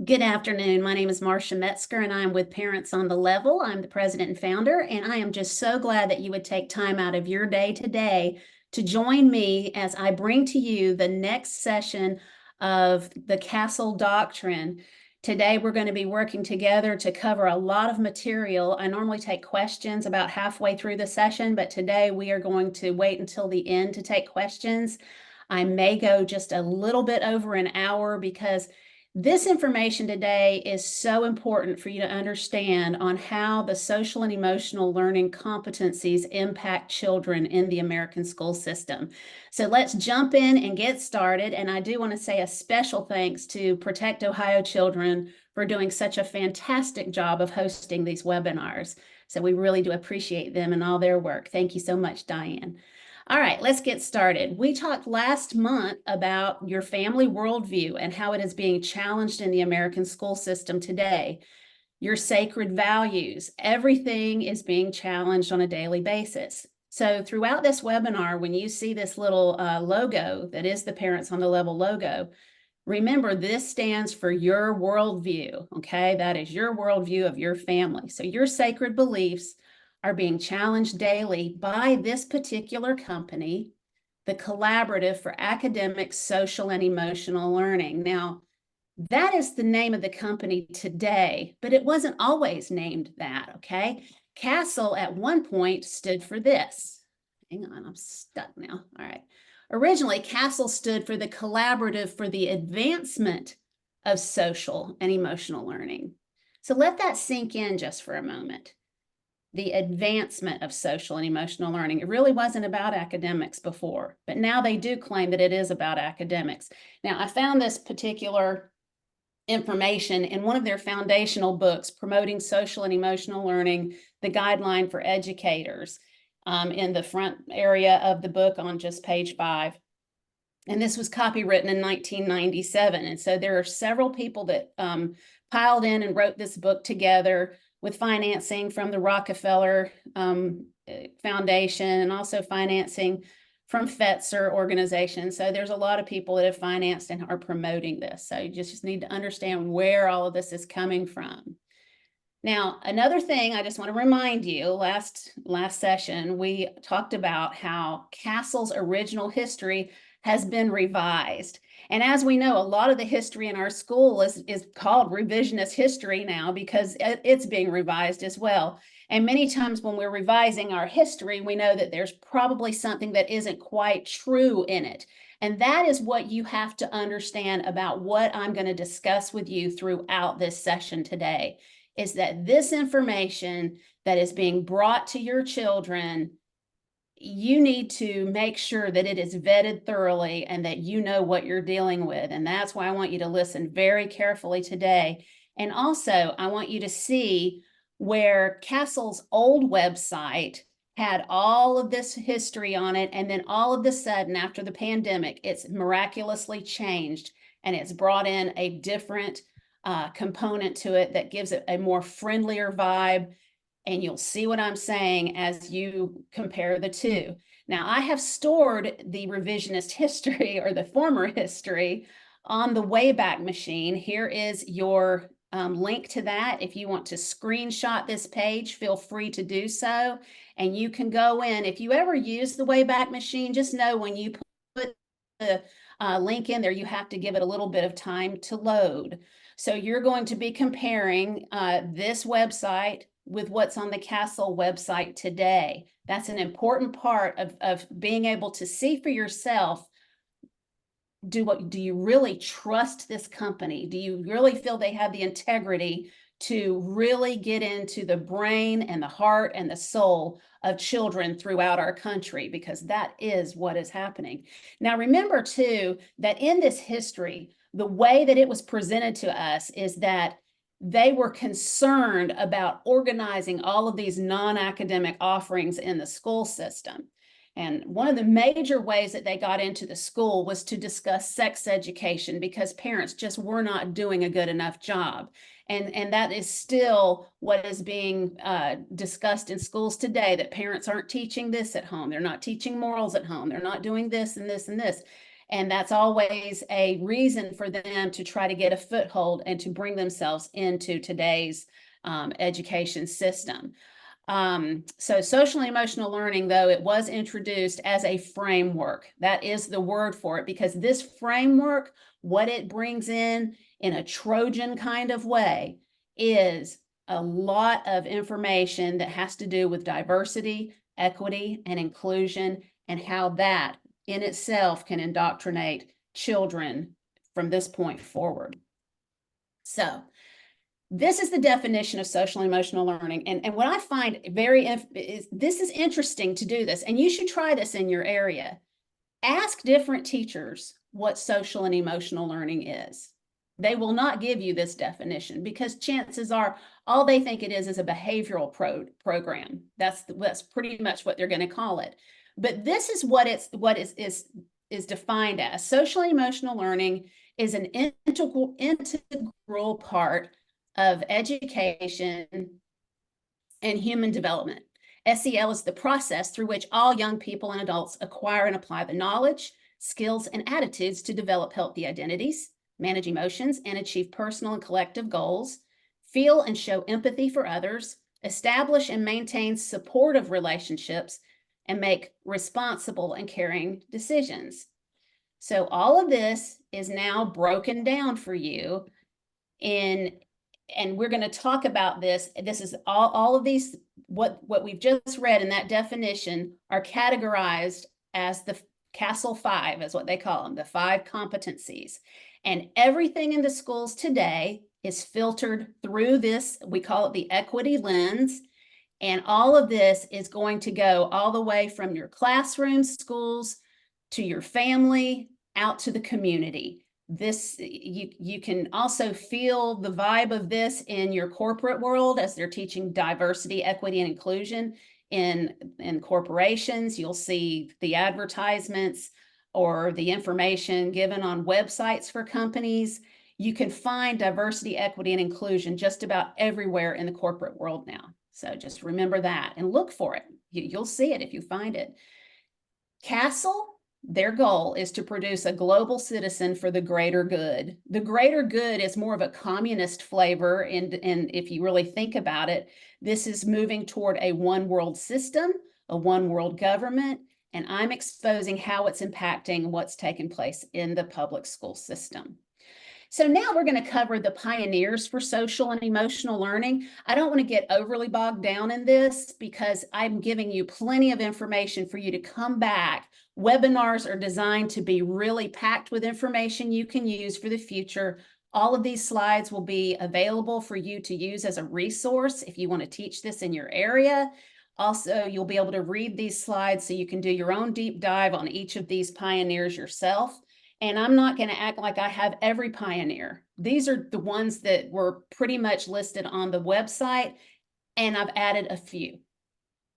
Good afternoon. My name is Marsha Metzger, and I'm with Parents on the Level. I'm the president and founder, and I am just so glad that you would take time out of your day today to join me as I bring to you the next session of the CASEL Doctrine. Today, we're going to be working together to cover a lot of material. I normally take questions about halfway through the session, but today we are going to wait until the end to take questions. I may go just a little bit over an hour because this information today is so important for you to understand on how the social and emotional learning competencies impact children in the American school system. So let's jump in and get started. And I do want to say a special thanks to Protect Ohio Children for doing such a fantastic job of hosting these webinars. So we really do appreciate them and all their work. Thank you so much, Diane. All right, let's get started. We talked last month about your family worldview and how it is being challenged in the American school system today. Your sacred values, everything is being challenged on a daily basis. So throughout this webinar, when you see this little logo that is the Parents on the Level logo, remember this stands for your worldview, okay? That is your worldview of your family. So your sacred beliefs are being challenged daily by this particular company, the Collaborative for Academic, Social, and Emotional Learning. Now, that is the name of the company today, but it wasn't always named that, okay? CASEL at one point stood for this. Hang on, I'm stuck now. All right. Originally, CASEL stood for the Collaborative for the Advancement of Social and Emotional Learning. So let that sink in just for a moment. The advancement of social and emotional learning. It really wasn't about academics before, but now they do claim that it is about academics. Now, I found this particular information in one of their foundational books, Promoting Social and Emotional Learning, the Guideline for Educators, in the front area of the book on just page 5. And this was copywritten in 1997. And so there are several people that piled in and wrote this book together with financing from the Rockefeller Foundation and also financing from Fetzer organization. So there's a lot of people that have financed and are promoting this. So you just need to understand where all of this is coming from. Now, another thing I just want to remind you, last session, we talked about how CASEL's original history has been revised. And as we know, a lot of the history in our school is called revisionist history now because it's being revised as well. And many times when we're revising our history, we know that there's probably something that isn't quite true in it. And that is what you have to understand about what I'm going to discuss with you throughout this session today, is that this information that is being brought to your children, you need to make sure that it is vetted thoroughly and that you know what you're dealing with. And that's why I want you to listen very carefully today. And also, I want you to see where CASEL's old website had all of this history on it. And then all of a sudden, after the pandemic, it's miraculously changed and it's brought in a different component to it that gives it a more friendlier vibe. And you'll see what I'm saying as you compare the two. Now, I have stored the revisionist history or the former history on the Wayback Machine. Here is your link to that. If you want to screenshot this page, feel free to do so. And you can go in. If you ever use the Wayback Machine, just know when you put the link in there, you have to give it a little bit of time to load. So you're going to be comparing this website with what's on the CASEL website today. That's an important part of being able to see for yourself, do you really trust this company? Do you really feel they have the integrity to really get into the brain and the heart and the soul of children throughout our country? Because that is what is happening. Now, remember too, that in this history, the way that it was presented to us is that they were concerned about organizing all of these non-academic offerings in the school system. And one of the major ways that they got into the school was to discuss sex education because parents just were not doing a good enough job. And that is still what is being discussed in schools today, that parents aren't teaching this at home. They're not teaching morals at home. They're not doing this and this and this. And that's always a reason for them to try to get a foothold and to bring themselves into today's education system. So social and emotional learning, though, it was introduced as a framework. That is the word for it, because this framework, what it brings in a Trojan kind of way, is a lot of information that has to do with diversity, equity, and inclusion, and how that in itself can indoctrinate children from this point forward. So this is the definition of social and emotional learning. And what I find this is interesting to do this, and you should try this in your area. Ask different teachers what social and emotional learning is. They will not give you this definition, because chances are all they think it is a behavioral program. That's pretty much what they're going to call it. But this is what is defined as. Social and emotional learning is an integral part of education and human development. SEL is the process through which all young people and adults acquire and apply the knowledge, skills, and attitudes to develop healthy identities, manage emotions, and achieve personal and collective goals, feel and show empathy for others, establish and maintain supportive relationships, and make responsible and caring decisions. So all of this is now broken down for you and we're going to talk about this. This is all of these, what we've just read in that definition are categorized as the CASEL 5, is what they call them, the 5 competencies. And everything in the schools today is filtered through this, we call it the equity lens. And all of this is going to go all the way from your classrooms, schools, to your family, out to the community. This, you can also feel the vibe of this in your corporate world as they're teaching diversity, equity, and inclusion in corporations. You'll see the advertisements or the information given on websites for companies. You can find diversity, equity, and inclusion just about everywhere in the corporate world now. So just remember that and look for it. You'll see it if you find it. CASEL, their goal is to produce a global citizen for the greater good. The greater good is more of a communist flavor, and if you really think about it, this is moving toward a one world system, a one world government, and I'm exposing how it's impacting what's taking place in the public school system. So now we're going to cover the pioneers for social and emotional learning. I don't want to get overly bogged down in this because I'm giving you plenty of information for you to come back. Webinars are designed to be really packed with information you can use for the future. All of these slides will be available for you to use as a resource if you want to teach this in your area. Also, you'll be able to read these slides so you can do your own deep dive on each of these pioneers yourself. And I'm not going to act like I have every pioneer. These are the ones that were pretty much listed on the website, and I've added a few.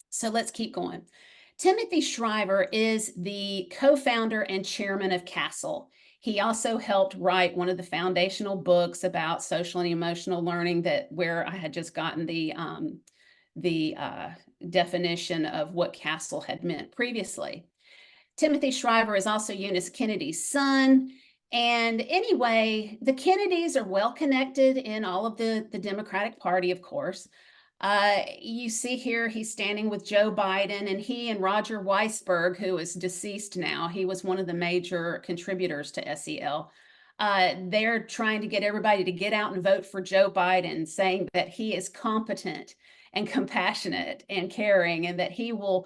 So let's keep going. Timothy Shriver is the co-founder and chairman of CASEL. He also helped write one of the foundational books about social and emotional learning where I had just gotten the definition of what CASEL had meant previously. Timothy Shriver is also Eunice Kennedy's son. And anyway, the Kennedys are well connected in all of the Democratic Party, of course. You see here, he's standing with Joe Biden, and he and Roger Weisberg, who is deceased now, he was one of the major contributors to SEL. They're trying to get everybody to get out and vote for Joe Biden, saying that he is competent and compassionate and caring, and that he will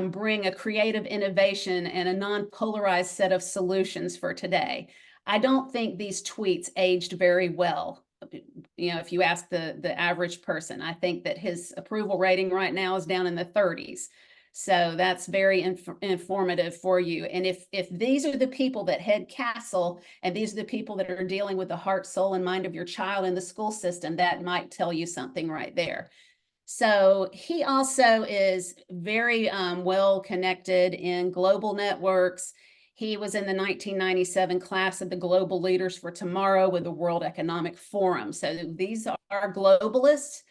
bring a creative innovation and a non-polarized set of solutions for today. I don't think these tweets aged very well. You know, if you ask the average person, I think that his approval rating right now is down in the 30s. So that's very informative for you. And if these are the people that head CASEL, and these are the people that are dealing with the heart, soul, and mind of your child in the school system, that might tell you something right there. So he also is very well connected in global networks. He was in the 1997 class of the Global Leaders for Tomorrow with the World Economic Forum. So these are globalists,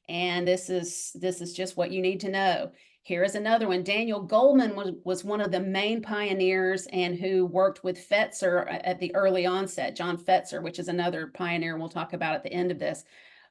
and this is just what you need to know. Here is another one. Daniel Goldman was one of the main pioneers and who worked with Fetzer at the early onset, John Fetzer, which is another pioneer we'll talk about at the end of this.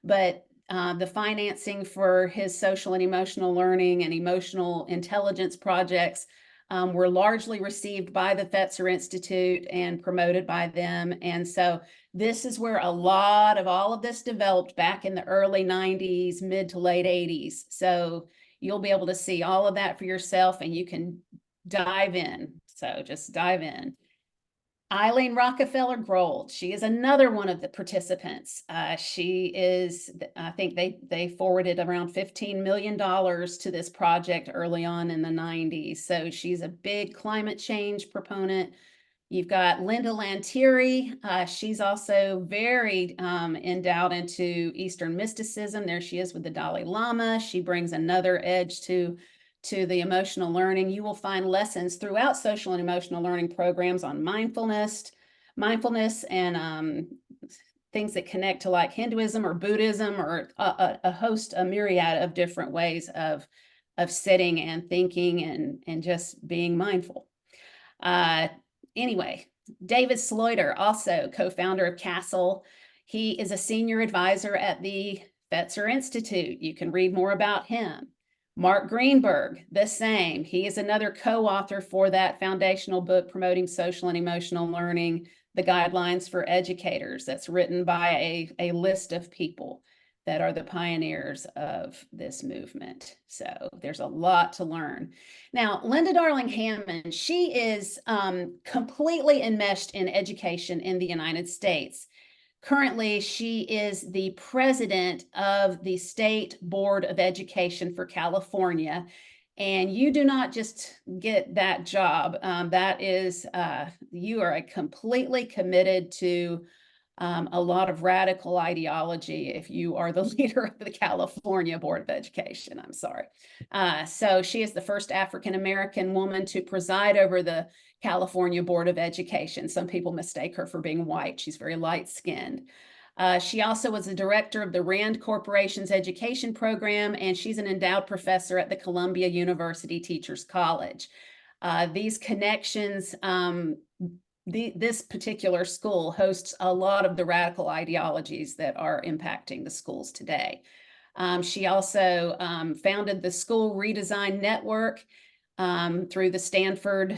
But the financing for his social and emotional learning and emotional intelligence projects were largely received by the Fetzer Institute and promoted by them. And so this is where a lot of all of this developed back in the early 90s, mid to late 80s. So you'll be able to see all of that for yourself and you can dive in. So just dive in. Eileen Rockefeller Grold, she is another one of the participants. She is, I think they forwarded around $15 million to this project early on in the 90s. So she's a big climate change proponent. You've got Linda Lantieri. She's also very endowed into Eastern mysticism. There she is with the Dalai Lama. She brings another edge to the emotional learning. You will find lessons throughout social and emotional learning programs on mindfulness and things that connect to like Hinduism or Buddhism or a myriad of different ways of sitting and thinking and just being mindful. Anyway, David Sloiter, also co-founder of CASEL. He is a senior advisor at the Fetzer Institute. You can read more about him. Mark Greenberg, the same. He is another co-author for that foundational book promoting social and emotional learning, the guidelines for educators. That's written by a list of people that are the pioneers of this movement. So there's a lot to learn. Now, Linda Darling Hammond, she is completely enmeshed in education in the United States. Currently, she is the president of the State Board of Education for California. And you do not just get that job. That is, you are completely committed to a lot of radical ideology if you are the leader of the California Board of Education. I'm sorry. So she is the first African-American woman to preside over the California Board of Education. Some people mistake her for being white. She's very light-skinned. She also was the director of the Rand Corporation's education program, and she's an endowed professor at the Columbia University Teachers College. These connections, this particular school hosts a lot of the radical ideologies that are impacting the schools today. She also founded the School Redesign Network through the Stanford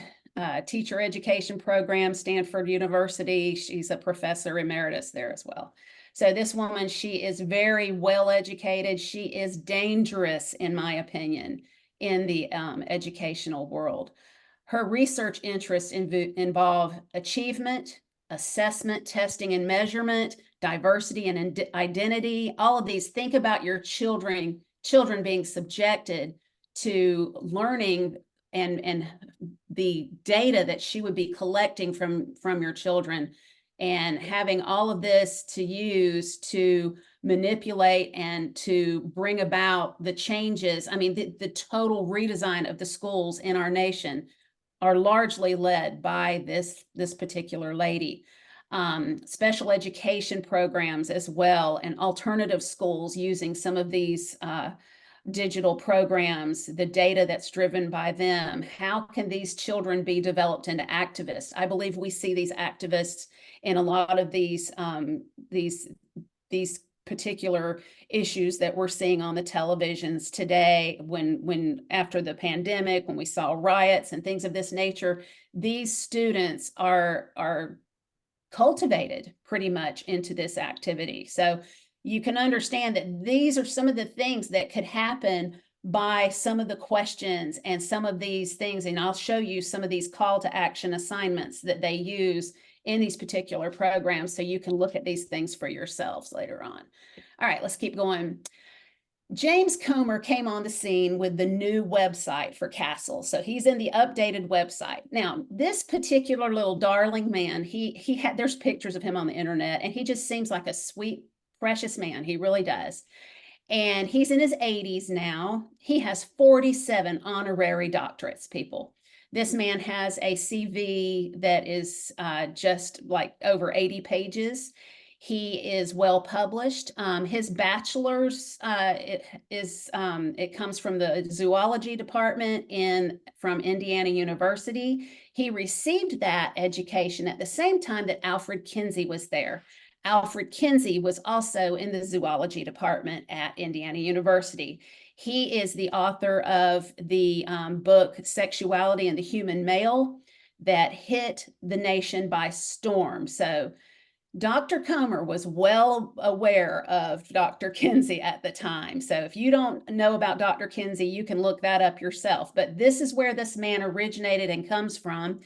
Teacher Education Program, Stanford University. She's a professor emeritus there as well. So this woman, she is very well educated. She is dangerous, in my opinion, in the educational world. Her research interests involve achievement, assessment, testing and measurement, diversity and identity, all of these. Think about your children being subjected to learning and the data that she would be collecting from your children and having all of this to use to manipulate and to bring about the changes. I mean, the total redesign of the schools in our nation are largely led by this particular lady. Special education programs as well, and alternative schools using some of these digital programs, the data that's driven by them. How can these children be developed into activists? I believe we see these activists in a lot of these particular issues that we're seeing on the televisions today. When after the pandemic, when we saw riots and things of this nature, these students are cultivated pretty much into this activity. So you can understand that these are some of the things that could happen by some of the questions and some of these things. And I'll show you some of these call to action assignments that they use in these particular programs so you can look at these things for yourselves later on. All right, let's keep going. James Comr came on the scene with the new website for CASEL. So he's in the updated website. Now, this particular little darling man, he had, there's pictures of him on the internet, and he just seems like a sweet, precious man. He really does. And he's in his 80s now. He has 47 honorary doctorates, people. This man has a CV that is just like over 80 pages. He is well published. His bachelor's it comes from the zoology department from Indiana University. He received that education at the same time that Alfred Kinsey was there. Alfred Kinsey was also in the zoology department at Indiana University. He is the author of the book Sexuality and the Human Male that hit the nation by storm. So Dr. Comr was well aware of Dr. Kinsey at the time. So if you don't know about Dr. Kinsey, you can look that up yourself. But this is where this man originated and comes from.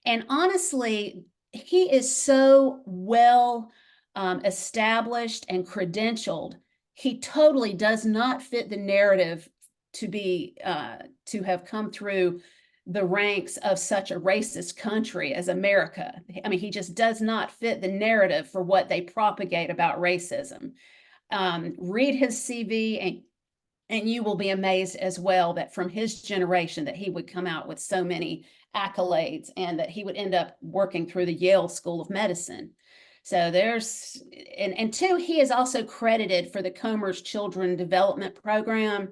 And honestly, he is so well established and credentialed. He totally does not fit the narrative to have come through the ranks of such a racist country as America. I mean, he just does not fit the narrative for what they propagate about racism. Read his CV and you will be amazed as well that from his generation that he would come out with so many accolades and that he would end up working through the Yale School of Medicine. So there's, and two, he is also credited for the Comr's Children Development Program,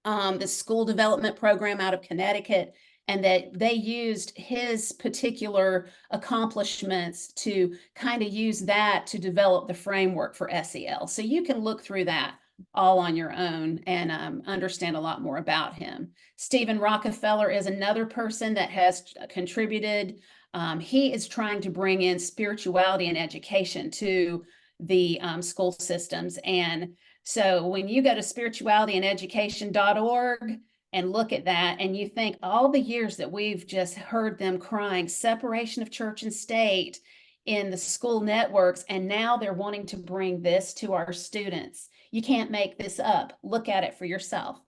the school development program out of Connecticut, and that they used his particular accomplishments to kind of use that to develop the framework for SEL. So you can look through that all on your own and understand a lot more about him. Stephen Rockefeller is another person that has contributed. He is trying to bring in spirituality and education to the school systems. And so when you go to spiritualityandeducation.org and look at that, and you think all the years that we've just heard them crying separation of church and state in the school networks, and now they're wanting to bring this to our students. You can't make this up. Look at it for yourself.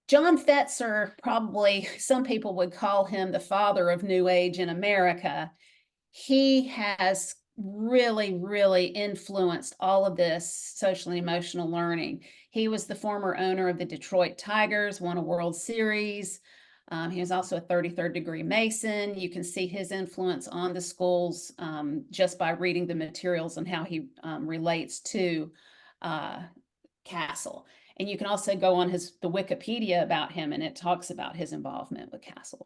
John Fetzer, probably some people would call him the father of New Age in America. He has really influenced all of this social and emotional learning. He was the former owner of the Detroit Tigers, won a World Series. He was also a 33rd degree Mason. You can see his influence on the schools just by reading the materials and how he relates to CASEL. And you can also go on the Wikipedia about him, and it talks about his involvement with CASEL.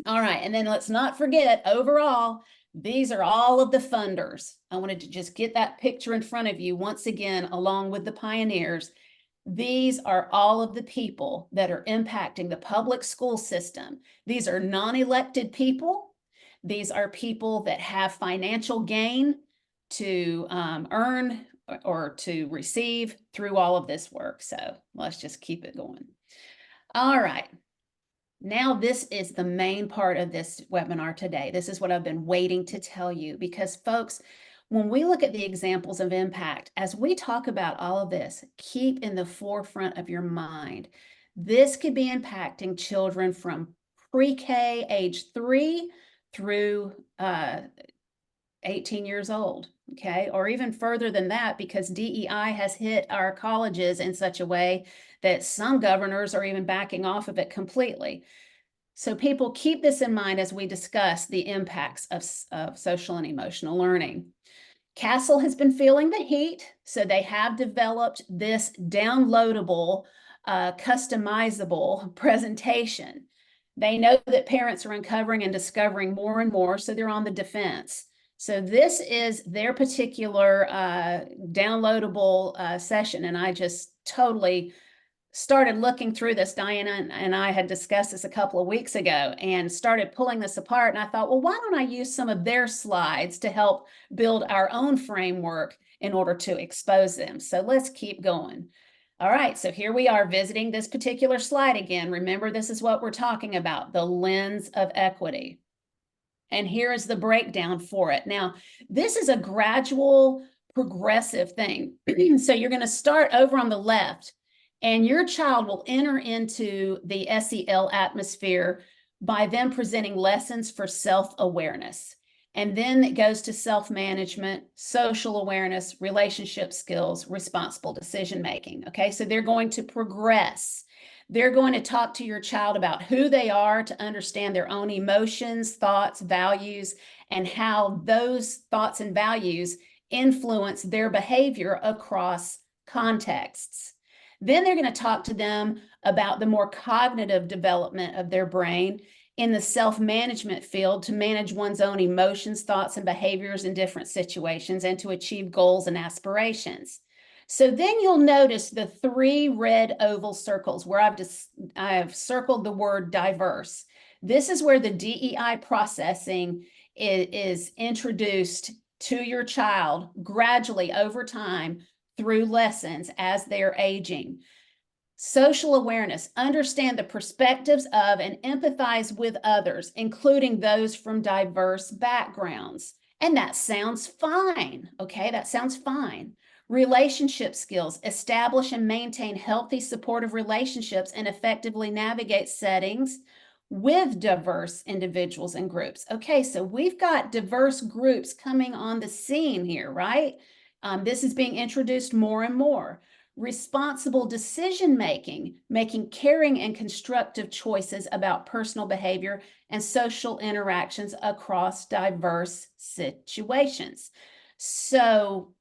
All right, and then let's not forget, overall, these are all of the funders. I wanted to just get that picture in front of you once again, along with the pioneers. These are all of the people that are impacting the public school system. These are non-elected people. These are people that have financial gain to earn or to receive through all of this work. So let's just keep it going. All right. Now, this is the main part of this webinar today. This is what I've been waiting to tell you, because folks, when we look at the examples of impact, as we talk about all of this, keep in the forefront of your mind, this could be impacting children from pre-K age 3 through 18 years old, okay? Or even further than that, because DEI has hit our colleges in such a way that some governors are even backing off of it completely. So people keep this in mind as we discuss the impacts of social and emotional learning. CASEL has been feeling the heat, so they have developed this downloadable, customizable presentation. They know that parents are uncovering and discovering more and more, so they're on the defense. So this is their particular downloadable session, and I just totally started looking through this. Diana and I had discussed this a couple of weeks ago and started pulling this apart. And I thought, well, why don't I use some of their slides to help build our own framework in order to expose them? So let's keep going. All right, so here we are visiting this particular slide again. Remember, this is what we're talking about, the lens of equity. And here is the breakdown for it. Now, this is a gradual, progressive thing. So you're going to start over on the left, and your child will enter into the SEL atmosphere by them presenting lessons for self-awareness. And then it goes to self-management, social awareness, relationship skills, responsible decision-making. Okay, so they're going to progress. They're going to talk to your child about who they are, to understand their own emotions, thoughts, values, and how those thoughts and values influence their behavior across contexts. Then they're going to talk to them about the more cognitive development of their brain in the self-management field to manage one's own emotions, thoughts, and behaviors in different situations and to achieve goals and aspirations. So then you'll notice the 3 red oval circles where I've circled the word diverse. This is where the DEI processing is introduced to your child gradually over time through lessons as they're aging. Social awareness, understand the perspectives of and empathize with others, including those from diverse backgrounds. And that sounds fine, okay? That sounds fine. Relationship skills, establish and maintain healthy, supportive relationships and effectively navigate settings with diverse individuals and groups. Okay, so we've got diverse groups coming on the scene here, right? This is being introduced more and more. Responsible decision-making, making caring and constructive choices about personal behavior and social interactions across diverse situations. So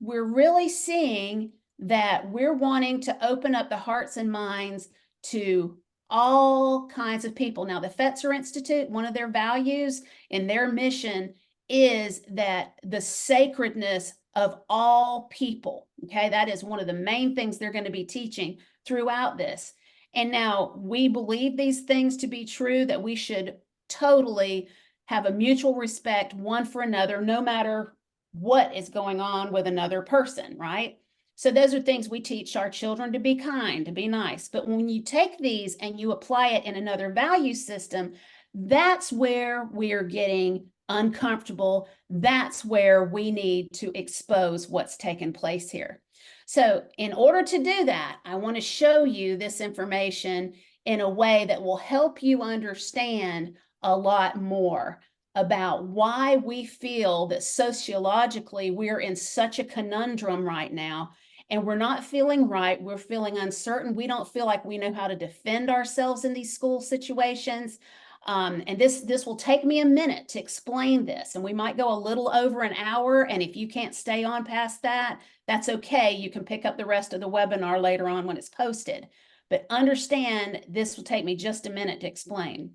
we're really seeing that we're wanting to open up the hearts and minds to all kinds of people. Now, the Fetzer Institute, one of their values and their mission is that the sacredness of all people, okay? That is one of the main things they're going to be teaching throughout this. And now we believe these things to be true, that we should totally have a mutual respect one for another, no matter what is going on with another person, right? So those are things we teach our children, to be kind, to be nice. But when you take these and you apply it in another value system, that's where we're getting uncomfortable. That's where we need to expose what's taken place here. So in order to do that, I want to show you this information in a way that will help you understand a lot more about why we feel that sociologically we're in such a conundrum right now, and we're not feeling right. We're feeling uncertain. We don't feel like we know how to defend ourselves in these school situations. And this will take me a minute to explain this, and we might go a little over an hour. And if you can't stay on past that, that's okay. You can pick up the rest of the webinar later on when it's posted. But understand, this will take me just a minute to explain.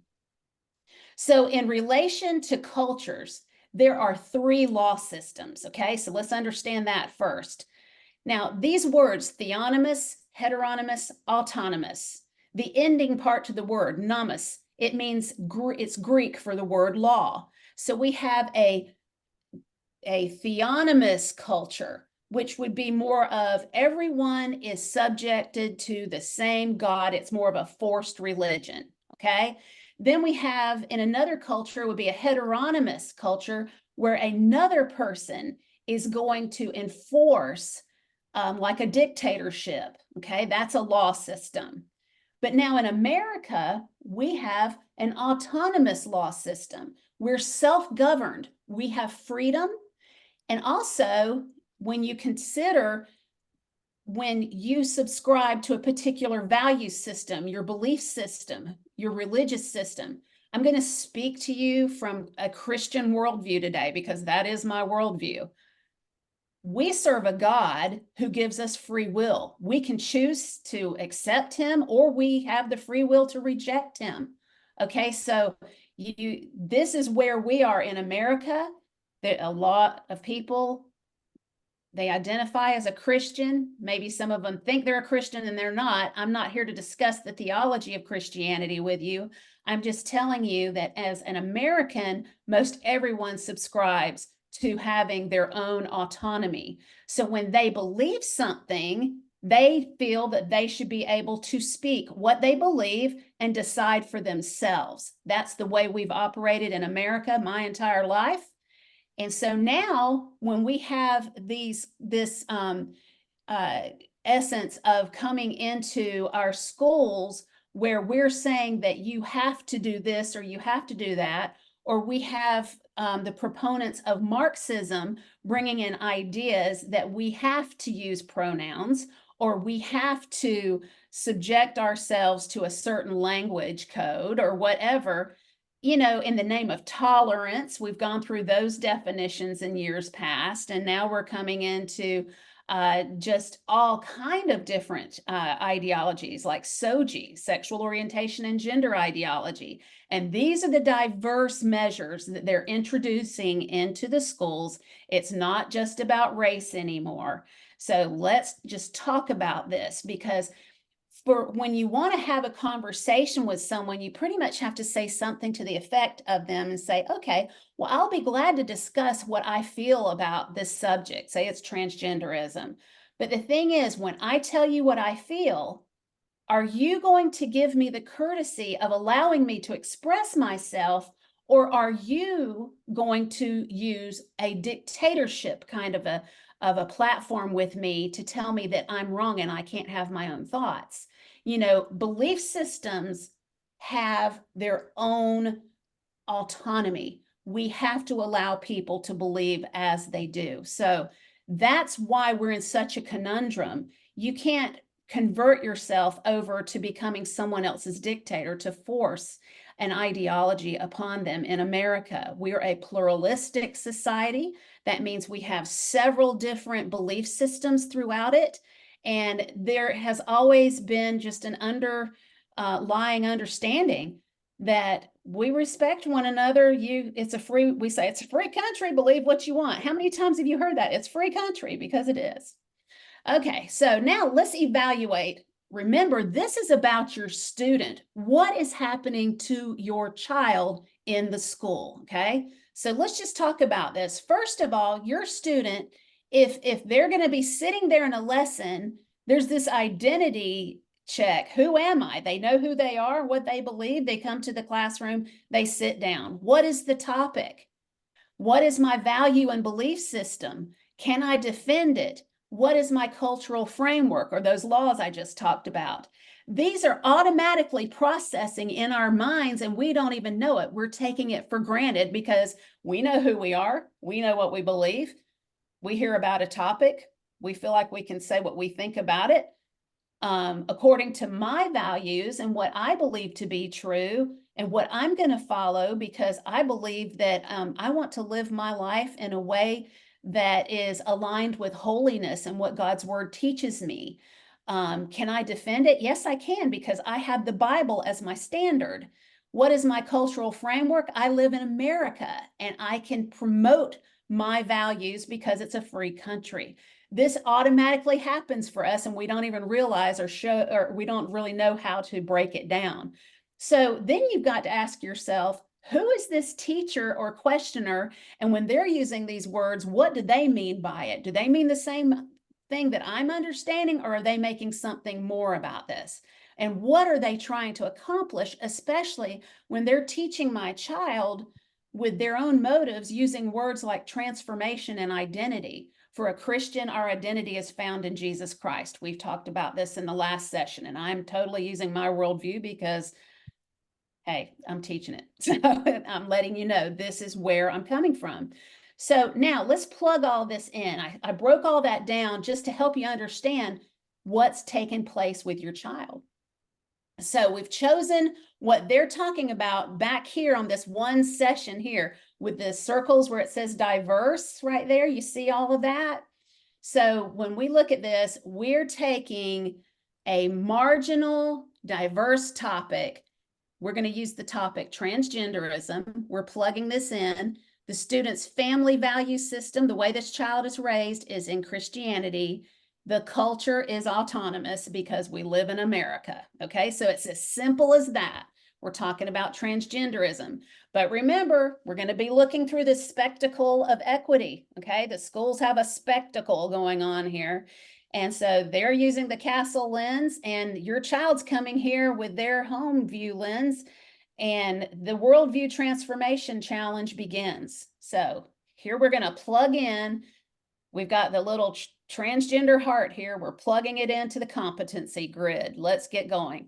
So in relation to cultures, there are 3 law systems, okay? So let's understand that first. Now, these words, theonymous, heteronymous, autonomous, the ending part to the word, nomos, it means, it's Greek for the word law. So we have a theonymous culture, which would be more of everyone is subjected to the same God. It's more of a forced religion, okay? Then we have, in another culture, would be a heteronymous culture, where another person is going to enforce like a dictatorship, okay? That's a law system. But now in America, we have an autonomous law system. We're self-governed. We have freedom. And also, when you consider when you subscribe to a particular value system, your belief system, your religious system, I'm going to speak to you from a Christian worldview today, because that is my worldview. We serve a God who gives us free will. We can choose to accept him, or we have the free will to reject him. Okay, so this is where we are in America. That a lot of people, they identify as a Christian. Maybe some of them think they're a Christian and they're not. I'm not here to discuss the theology of Christianity with you. I'm just telling you that as an American, most everyone subscribes to having their own autonomy. So when they believe something, they feel that they should be able to speak what they believe and decide for themselves. That's the way we've operated in America my entire life. And so now when we have this essence of coming into our schools where we're saying that you have to do this or you have to do that, or we have the proponents of Marxism bringing in ideas that we have to use pronouns, or we have to subject ourselves to a certain language code or whatever, you know, in the name of tolerance, we've gone through those definitions in years past, and now we're coming into just all kind of different ideologies like SOGI, sexual orientation and gender ideology. And these are the diverse measures that they're introducing into the schools. It's not just about race anymore. So let's just talk about this, because for when you want to have a conversation with someone, you pretty much have to say something to the effect of them and say, okay, well, I'll be glad to discuss what I feel about this subject. Say it's transgenderism. But the thing is, when I tell you what I feel, are you going to give me the courtesy of allowing me to express myself, or are you going to use a dictatorship kind of a platform with me to tell me that I'm wrong and I can't have my own thoughts? You know, belief systems have their own autonomy. We have to allow people to believe as they do. So that's why we're in such a conundrum. You can't convert yourself over to becoming someone else's dictator to force an ideology upon them. In America, we're a pluralistic society. That means we have several different belief systems throughout it. And there has always been just an underlying understanding that we respect one another. We say it's a free country, believe what you want. How many times have you heard that? It's free country, because it is. Okay, so now let's evaluate. Remember, this is about your student. What is happening to your child in the school, okay? So let's just talk about this. First of all, your student, if they're going to be sitting there in a lesson, there's this identity check. Who am I? They know who they are, what they believe. They come to the classroom, they sit down. What is the topic? What is my value and belief system? Can I defend it? What is my cultural framework, or those laws I just talked about? These are automatically processing in our minds, and we don't even know it. We're taking it for granted because we know who we are. We know what we believe. We hear about a topic. We feel like we can say what we think about it according to my values and what I believe to be true and what I'm going to follow, because I believe that I want to live my life in a way that is aligned with holiness and what God's word teaches me. Can I defend it? Yes, I can, because I have the Bible as my standard. What is my cultural framework? I live in America and I can promote my values because it's a free country. This automatically happens for us, and we don't even realize or we don't really know how to break it down. So then you've got to ask yourself, who is this teacher or questioner? And when they're using these words, what do they mean by it? Do they mean the same thing that I'm understanding, or are they making something more about this? And what are they trying to accomplish, especially when they're teaching my child with their own motives using words like transformation and identity? For a Christian, our identity is found in Jesus Christ. We've talked about this in the last session, and I'm totally using my worldview because, hey, I'm teaching it. So I'm letting you know this is where I'm coming from. So now let's plug all this in. I broke all that down just to help you understand what's taking place with your child. So we've chosen what they're talking about back here on this one session here with the circles where it says diverse right there. You see all of that? So when we look at this, we're taking a marginal diverse topic. We're going to use the topic transgenderism. We're plugging this in. The student's family value system, the way this child is raised, is in Christianity. The culture is autonomous because we live in America. Okay, so it's as simple as that. We're talking about transgenderism. But remember, we're going to be looking through this spectacle of equity. Okay, the schools have a spectacle going on here. And so they're using the CASEL lens, and your child's coming here with their home view lens. And the worldview transformation challenge begins. So here we're going to plug in. We've got the little transgender heart here. We're plugging it into the competency grid. Let's get going.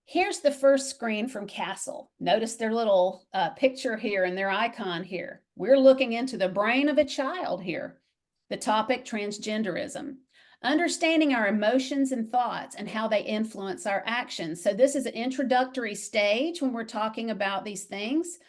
Here's the first screen from CASEL. Notice their little picture here and their icon here. We're looking into the brain of a child here. The topic, transgenderism. Understanding our emotions and thoughts and how they influence our actions. So this is an introductory stage when we're talking about these things.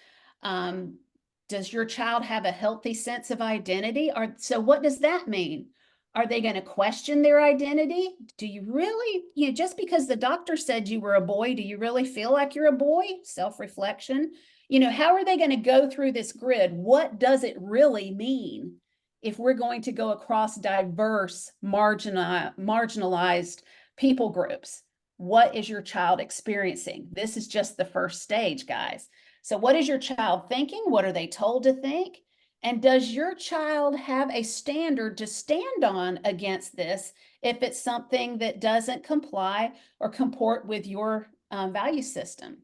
Does your child have a healthy sense of identity? So what does that mean? Are they going to question their identity? Do you really, just because the doctor said you were a boy, do you really feel like you're a boy? Self-reflection. How are they going to go through this grid? What does it really mean if we're going to go across diverse, marginalized people groups? What is your child experiencing? This is just the first stage, guys. So what is your child thinking? What are they told to think? And does your child have a standard to stand on against this if it's something that doesn't comply or comport with your value system?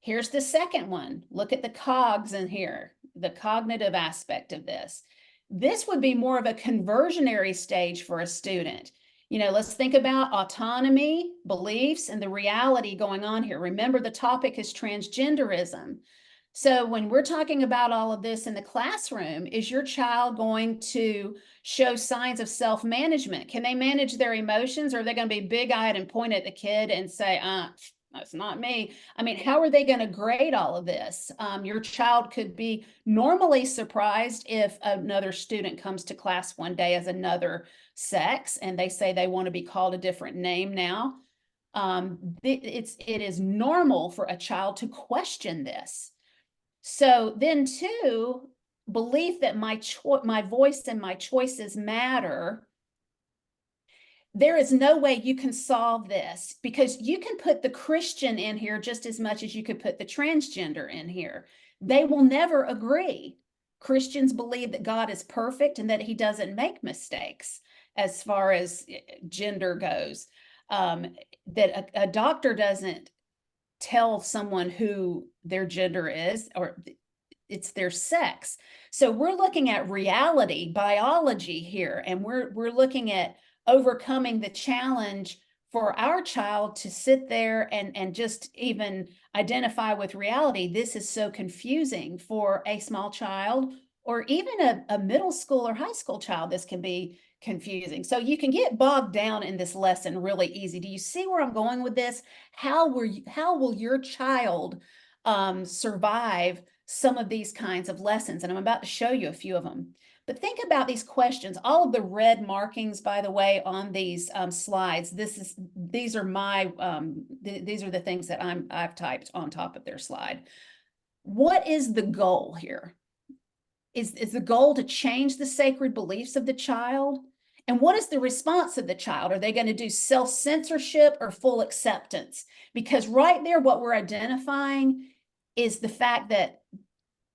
Here's the second one. Look at the cogs in here, the cognitive aspect of this. This would be more of a conversionary stage for a student. Let's think about autonomy, beliefs, and the reality going on here. Remember, the topic is transgenderism. So when we're talking about all of this in the classroom, is your child going to show signs of self-management? Can they manage their emotions, or are they going to be big-eyed and point at the kid and say, that's not me? I mean, how are they going to grade all of this? Your child could be normally surprised if another student comes to class one day as another sex and they say they want to be called a different name now. It is normal for a child to question this. So then too, belief that my voice and my choices matter. There is no way you can solve this, because you can put the Christian in here just as much as you could put the transgender in here. They will never agree. Christians believe that God is perfect and that he doesn't make mistakes as far as gender goes. That a doctor doesn't tell someone who their gender is, or it's their sex. So we're looking at reality, biology here, and we're looking at overcoming the challenge for our child to sit there and just even identify with reality. This is so confusing for a small child, or even a middle school or high school child. This can be confusing. So you can get bogged down in this lesson really easy. Do you see where I'm going with this? How will your child survive some of these kinds of lessons? And I'm about to show you a few of them. But think about these questions. All of the red markings, by the way, on these slides. These are the things that I've typed on top of their slide. What is the goal here? Is the goal to change the sacred beliefs of the child? And what is the response of the child? Are they going to do self-censorship or full acceptance? Because right there, what we're identifying is the fact that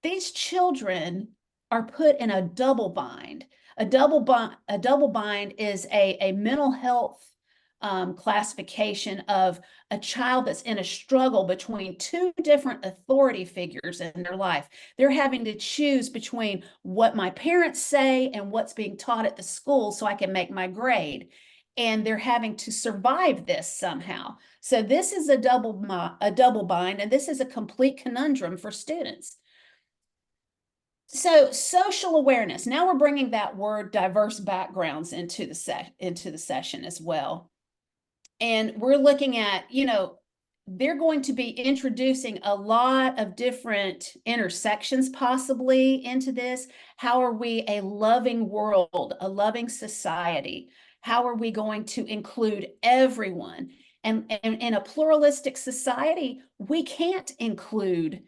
these children are put in a double bind. A double bind is a mental health classification of a child that's in a struggle between two different authority figures in their life. They're having to choose between what my parents say and what's being taught at the school so I can make my grade. And they're having to survive this somehow. So this is a double bind, and this is a complete conundrum for students. So social awareness. Now we're bringing that word diverse backgrounds into the session as well. And we're looking at, they're going to be introducing a lot of different intersections possibly into this. How are we a loving world, a loving society? How are we going to include everyone? And in a pluralistic society, we can't include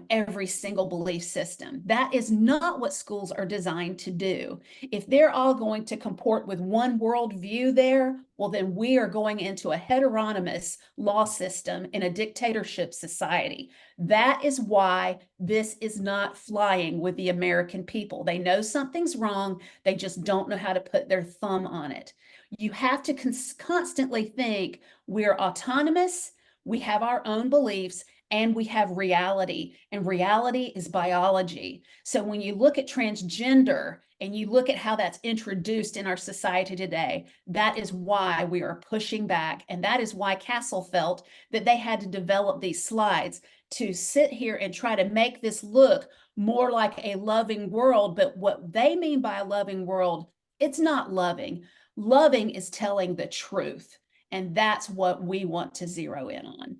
every single belief system. That is not what schools are designed to do. If they're all going to comport with one worldview there, well, then we are going into a heteronomous law system in a dictatorship society. That is why this is not flying with the American people. They know something's wrong. They just don't know how to put their thumb on it. You have to constantly think we're autonomous, we have our own beliefs, and we have reality, and reality is biology. So when you look at transgender and you look at how that's introduced in our society today, that is why we are pushing back. And that is why CASEL felt that they had to develop these slides to sit here and try to make this look more like a loving world. But what they mean by a loving world, it's not loving. Loving is telling the truth, and that's what we want to zero in on.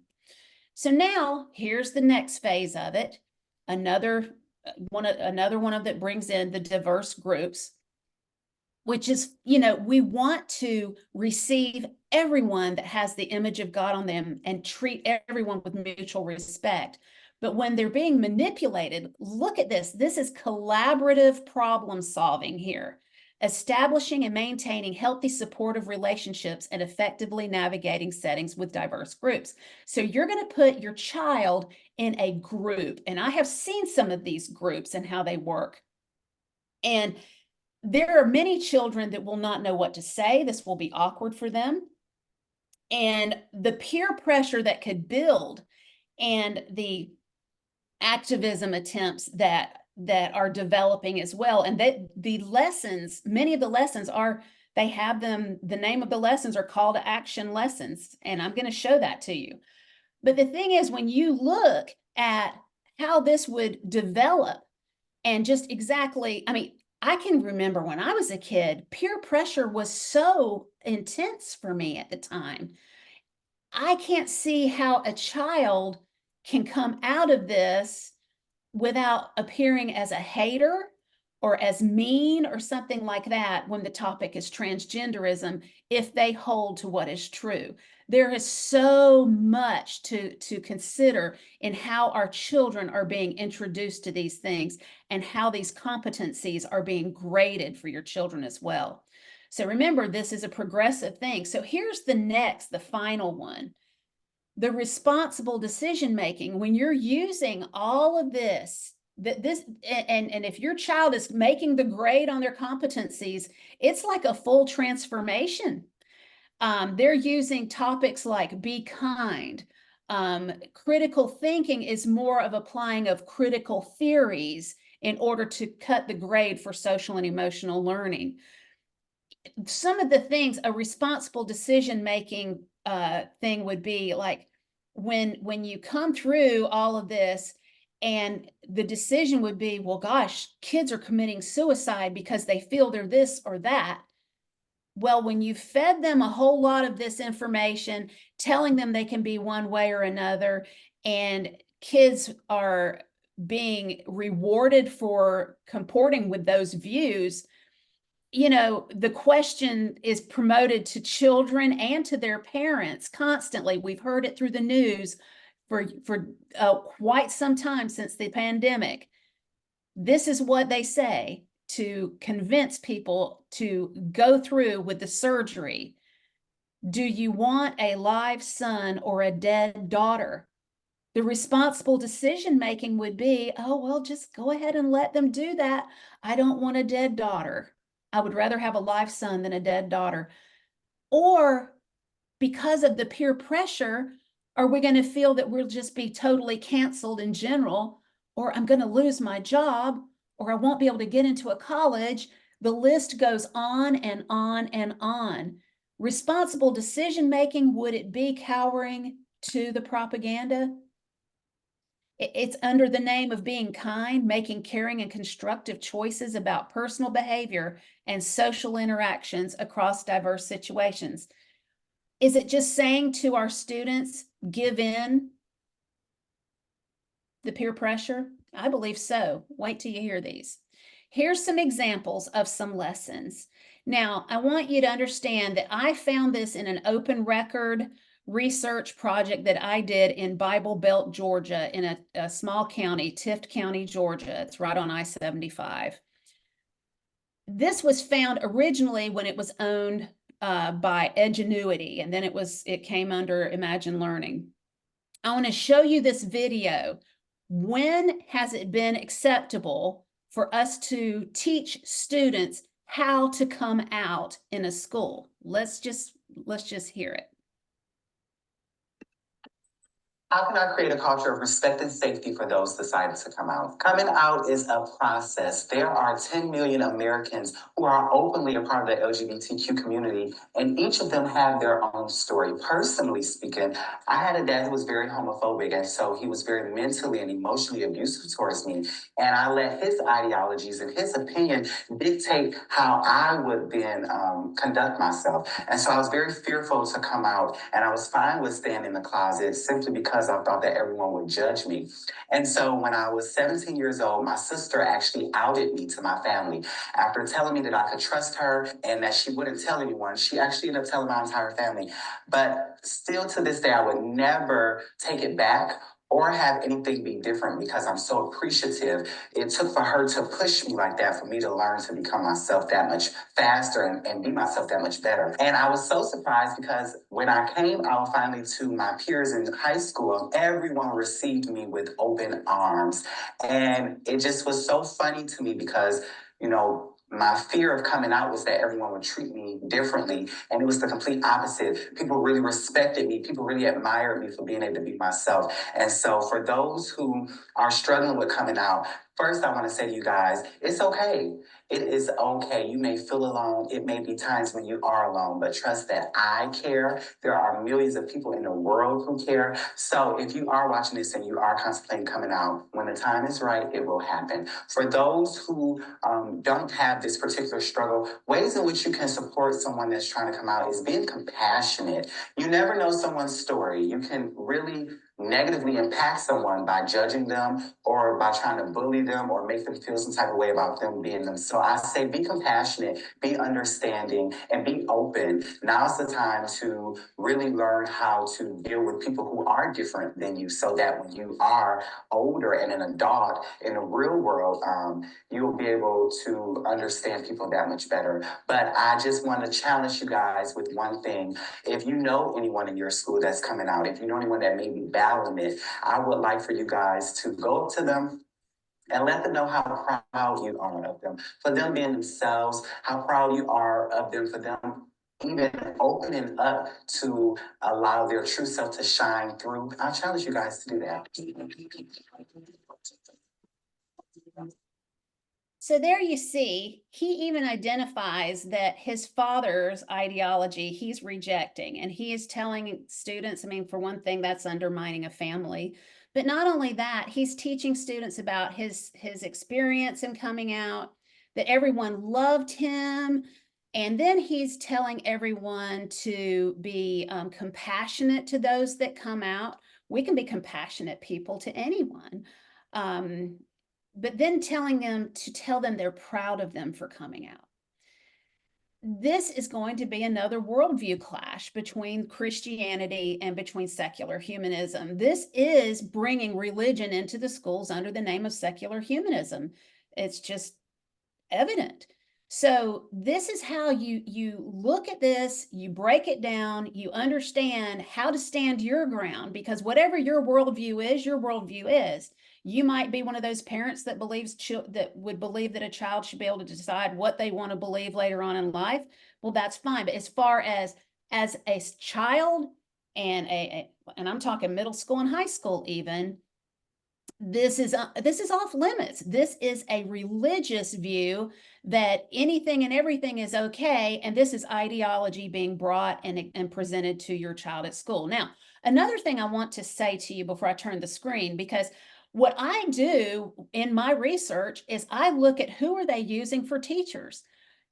So now here's the next phase of it. Another one of that brings in the diverse groups, which is, we want to receive everyone that has the image of God on them and treat everyone with mutual respect. But when they're being manipulated, look at this. This is collaborative problem solving here, establishing and maintaining healthy, supportive relationships and effectively navigating settings with diverse groups. So you're going to put your child in a group, and I have seen some of these groups and how they work. And there are many children that will not know what to say. This will be awkward for them. And the peer pressure that could build and the activism attempts that are developing as well. And that the lessons, many of the lessons are, they have them, the name of the lessons are call to action lessons. And I'm going to show that to you. But the thing is, when you look at how this would develop and just exactly, I can remember when I was a kid, peer pressure was so intense for me at the time. I can't see how a child can come out of this without appearing as a hater or as mean or something like that when the topic is transgenderism, if they hold to what is true. There is so much to consider in how our children are being introduced to these things and how these competencies are being graded for your children as well. So remember, this is a progressive thing. So here's the final one. The responsible decision making, when you're using all of this, and if your child is making the grade on their competencies, it's like a full transformation. They're using topics like be kind. Critical thinking is more of applying of critical theories in order to cut the grade for social and emotional learning. Some of the things, a responsible decision making thing would be like when you come through all of this and the decision would be, well, gosh, kids are committing suicide because they feel they're this or that. Well, when you fed them a whole lot of this information, telling them they can be one way or another, and kids are being rewarded for comporting with those views, the question is promoted to children and to their parents constantly. We've heard it through the news for quite some time since the pandemic. This is what they say to convince people to go through with the surgery. Do you want a live son or a dead daughter? The responsible decision making would be, oh, well, just go ahead and let them do that. I don't want a dead daughter. I would rather have a live son than a dead daughter. Or because of the peer pressure, are we going to feel that we'll just be totally canceled in general, or I'm going to lose my job, or I won't be able to get into a college? The list goes on and on and on. Responsible decision making, would it be cowering to the propaganda? It's under the name of being kind, making caring and constructive choices about personal behavior and social interactions across diverse situations. Is it just saying to our students, give in the peer pressure? I believe so. Wait till you hear these. Here's some examples of some lessons. Now, I want you to understand that I found this in an open record research project that I did in Bible Belt, Georgia, in a small county, Tift County, Georgia. It's right on I-75. This was found originally when it was owned by Edgenuity, and then it came under Imagine Learning. I want to show you this video. When has it been acceptable for us to teach students how to come out in a school? Let's just hear it. How can I create a culture of respect and safety for those deciding to come out? Coming out is a process. There are 10 million Americans who are openly a part of the LGBTQ community, and each of them have their own story. Personally speaking, I had a dad who was very homophobic, and so he was very mentally and emotionally abusive towards me. And I let his ideologies and his opinion dictate how I would then conduct myself. And so I was very fearful to come out, and I was fine with staying in the closet simply because I thought that everyone would judge me. And so when I was 17 years old, my sister actually outed me to my family. After telling me that I could trust her and that she wouldn't tell anyone, she actually ended up telling my entire family. But still to this day, I would never take it back or have anything be different because I'm so appreciative. It took for her to push me like that for me to learn to become myself that much faster and be myself that much better. And I was so surprised because when I came out finally to my peers in high school, everyone received me with open arms. And it just was so funny to me because, you know, my fear of coming out was that everyone would treat me differently. And it was the complete opposite. People really respected me. People really admired me for being able to be myself. And so for those who are struggling with coming out, first I want to say to you guys, it's okay. It is okay. You may feel alone. It may be times when you are alone, but trust that I care. There are millions of people in the world who care. So if you are watching this and you are contemplating coming out, when the time is right, it will happen. For those who don't have this particular struggle, ways in which you can support someone that's trying to come out is being compassionate. You never know someone's story. You can really negatively impact someone by judging them or by trying to bully them or make them feel some type of way about them being them. So I say be compassionate, be understanding, and be open. Now's the time to really learn how to deal with people who are different than you so that when you are older and an adult in the real world, you'll be able to understand people that much better. But I just want to challenge you guys with one thing. If you know anyone in your school that's coming out, if you know anyone that may be battling it, I would like for you guys to go up to them and let them know how proud you are of them, for them being themselves, how proud you are of them, for them even opening up to allow their true self to shine through. I challenge you guys to do that. So there you see, he even identifies that his father's ideology he's rejecting, and he is telling students, I mean, for one thing, that's undermining a family. But not only that, he's teaching students about his experience in coming out, that everyone loved him. And then he's telling everyone to be compassionate to those that come out. We can be compassionate people to anyone. But then telling them to tell them they're proud of them for coming out. This is going to be another worldview clash between Christianity and between secular humanism. This is bringing religion into the schools under the name of secular humanism. It's just evident. So this is how you look at this, you break it down, you understand how to stand your ground, because whatever your worldview is, your worldview is. You might be one of those parents that would believe that a child should be able to decide what they want to believe later on in life. Well, that's fine. But as far as a child and and I'm talking middle school and high school even, this is off limits. This is a religious view that anything and everything is okay, and this is ideology being brought and presented to your child at school. Now, another thing I want to say to you before I turn the screen, because what I do in my research is I look at who are they using for teachers.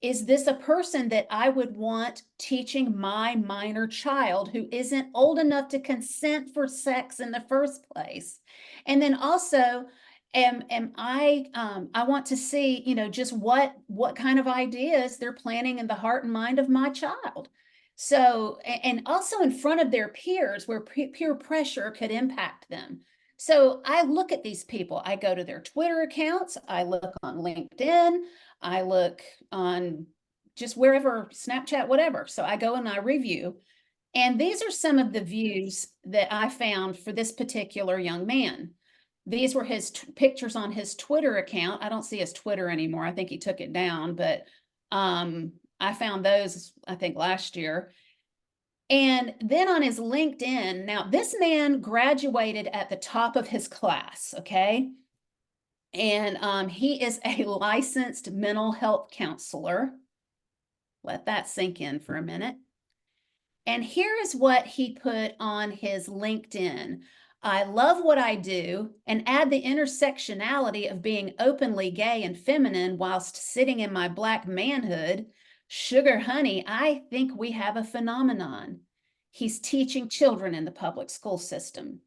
Is this a person that I would want teaching my minor child who isn't old enough to consent for sex in the first place? And then also, am I want to see, you know, just what kind of ideas they're planning in the heart and mind of my child. So, and also in front of their peers where peer pressure could impact them. So I look at these people, I go to their Twitter accounts, I look on LinkedIn, I look on just wherever, Snapchat, whatever. So I go and I review. And these are some of the views that I found for this particular young man. These were his pictures on his Twitter account. I don't see his Twitter anymore. I think he took it down, but I found those, I think, last year. And then on his LinkedIn, now this man graduated at the top of his class, okay? And he is a licensed mental health counselor. Let that sink in for a minute. And here is what he put on his LinkedIn. I love what I do and add the intersectionality of being openly gay and feminine whilst sitting in my Black manhood. Sugar honey, I think we have a phenomenon. He's teaching children in the public school system.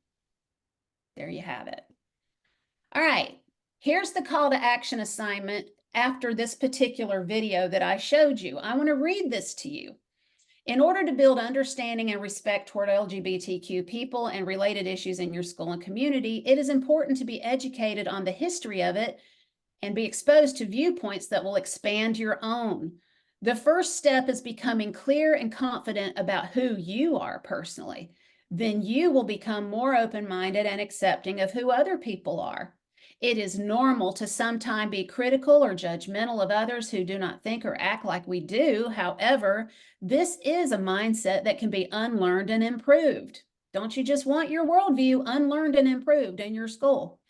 There you have it. All right, here's the call to action assignment after this particular video that I showed you. I want to read this to you. In order to build understanding and respect toward LGBTQ people and related issues in your school and community, it is important to be educated on the history of it and be exposed to viewpoints that will expand your own. The first step is becoming clear and confident about who you are personally. Then you will become more open-minded and accepting of who other people are. It is normal to sometimes be critical or judgmental of others who do not think or act like we do. However, this is a mindset that can be unlearned and improved. Don't you just want your worldview unlearned and improved in your school?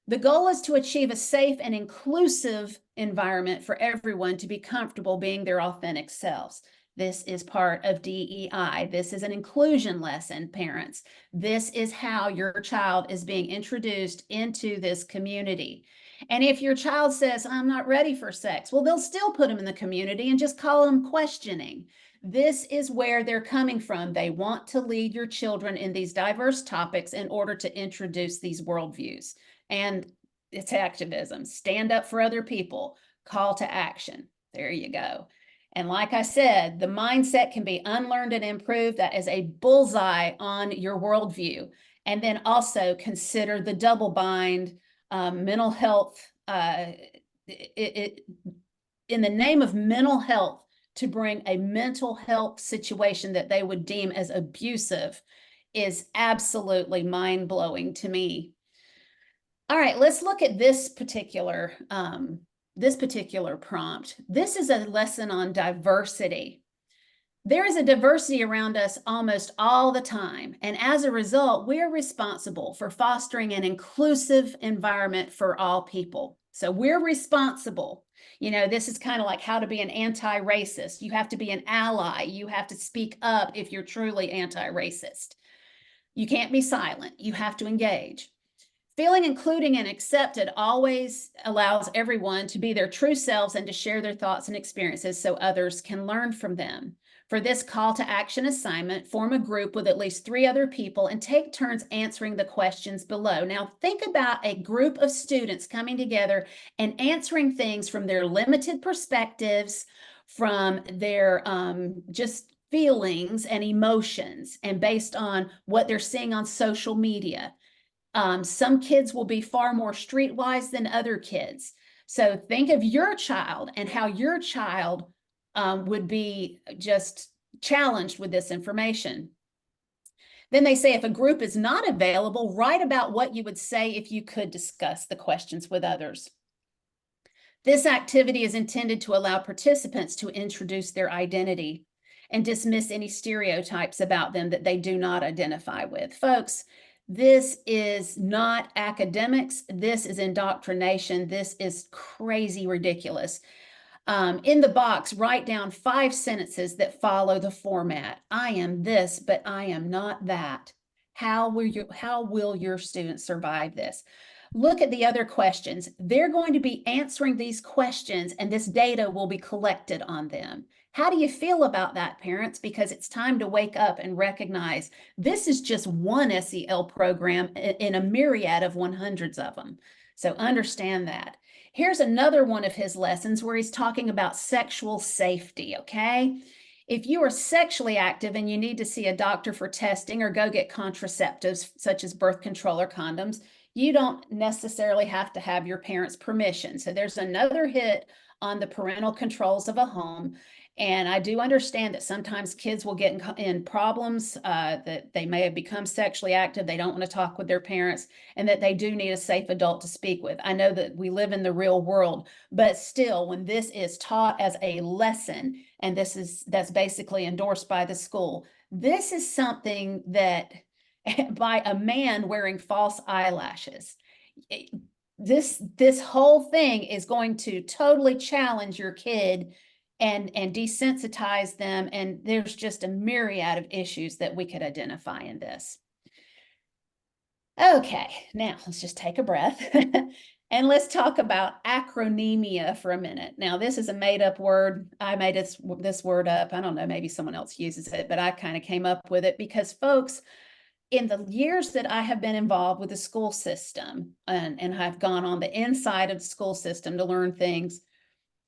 The goal is to achieve a safe and inclusive environment for everyone to be comfortable being their authentic selves. This is part of DEI. This is an inclusion lesson, parents. This is how your child is being introduced into this community. And if your child says, I'm not ready for sex, well, they'll still put them in the community and just call them questioning. This is where they're coming from. They want to lead your children in these diverse topics in order to introduce these worldviews. And it's activism. Stand up for other people. Call to action. There you go. And like I said, the mindset can be unlearned and improved. That is a bullseye on your worldview. And then also consider the double bind, mental health, in the name of mental health, to bring a mental health situation that they would deem as abusive is absolutely mind-blowing to me. All right, let's look at this particular prompt. This is a lesson on diversity. There is a diversity around us almost all the time, and as a result, we're responsible for fostering an inclusive environment for all people. So we're responsible. You know, this is kind of like how to be an anti-racist. You have to be an ally. You have to speak up if you're truly anti-racist. You can't be silent. You have to engage. Feeling including and accepted always allows everyone to be their true selves and to share their thoughts and experiences so others can learn from them. For this call to action assignment, form a group with at least 3 other people and take turns answering the questions below. Now, think about a group of students coming together and answering things from their limited perspectives, from their just feelings and emotions, and based on what they're seeing on social media. Some kids will be far more streetwise than other kids. So think of your child and how your child would be just challenged with this information. Then they say if a group is not available, write about what you would say if you could discuss the questions with others. This activity is intended to allow participants to introduce their identity and dismiss any stereotypes about them that they do not identify with. Folks, this is not academics. This is indoctrination. This is crazy ridiculous. In the box, write down 5 sentences that follow the format. I am this, but I am not that. How will your students survive this? Look at the other questions. They're going to be answering these questions, and this data will be collected on them. How do you feel about that, parents? Because it's time to wake up and recognize this is just one SEL program in a myriad of 100s of them. So understand that. Here's another one of his lessons where he's talking about sexual safety, okay? If you are sexually active and you need to see a doctor for testing or go get contraceptives such as birth control or condoms, you don't necessarily have to have your parents' permission. So there's another hit on the parental controls of a home. And I do understand that sometimes kids will get in problems, that they may have become sexually active, they don't want to talk with their parents, and that they do need a safe adult to speak with. I know that we live in the real world, but still, when this is taught as a lesson, and that's basically endorsed by the school, This is something that by a man wearing false eyelashes. This whole thing is going to totally challenge your kid and desensitize them. And there's just a myriad of issues that we could identify in this. Okay, now let's just take a breath and let's talk about acronemia for a minute. Now, this is a made-up word. I made this word up. I don't know, maybe someone else uses it, but I kind of came up with it because, folks, in the years that I have been involved with the school system and I've gone on the inside of the school system to learn things,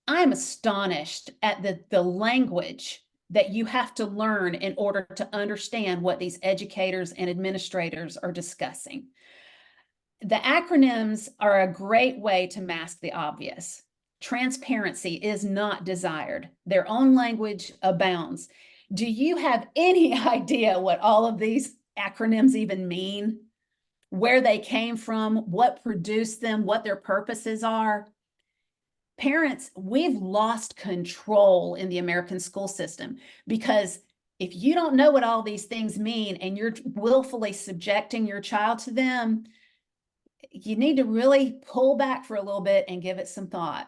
I'm astonished at the language that you have to learn in order to understand what these educators and administrators are discussing. The acronyms are a great way to mask the obvious. Transparency is not desired. Their own language abounds. Do you have any idea what all of these acronyms even mean? Where they came from, what produced them, what their purposes are? Parents, we've lost control in the American school system because if you don't know what all these things mean and you're willfully subjecting your child to them, you need to really pull back for a little bit and give it some thought.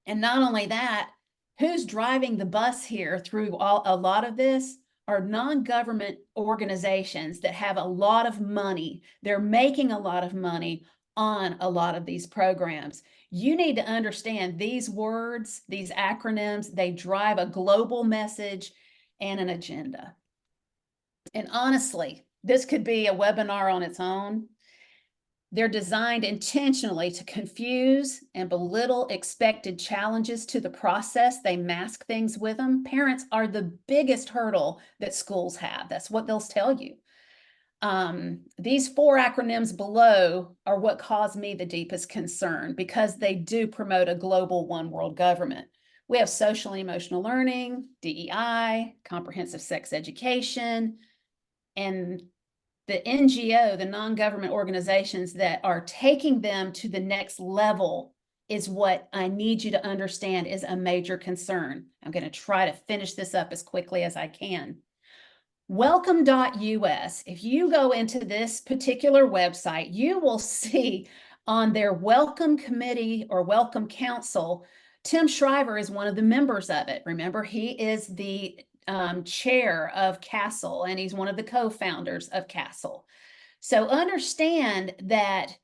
And not only that, who's driving the bus here through a lot of this are non-government organizations that have a lot of money. They're making a lot of money on a lot of these programs. You need to understand these words, these acronyms, they drive a global message and an agenda. And honestly, this could be a webinar on its own. They're designed intentionally to confuse and belittle expected challenges to the process. They mask things with them. Parents are the biggest hurdle that schools have. That's what they'll tell you. These 4 acronyms below are what cause me the deepest concern because they do promote a global one world government. We have social and emotional learning, DEI, comprehensive sex education, and the NGO, the non-government organizations that are taking them to the next level is what I need you to understand is a major concern. I'm going to try to finish this up as quickly as I can. Welcome.us. If you go into this particular website, you will see on their welcome committee or welcome council, Tim Shriver is one of the members of it. Remember, he is the chair of CASEL, and he's one of the co-founders of CASEL. So understand that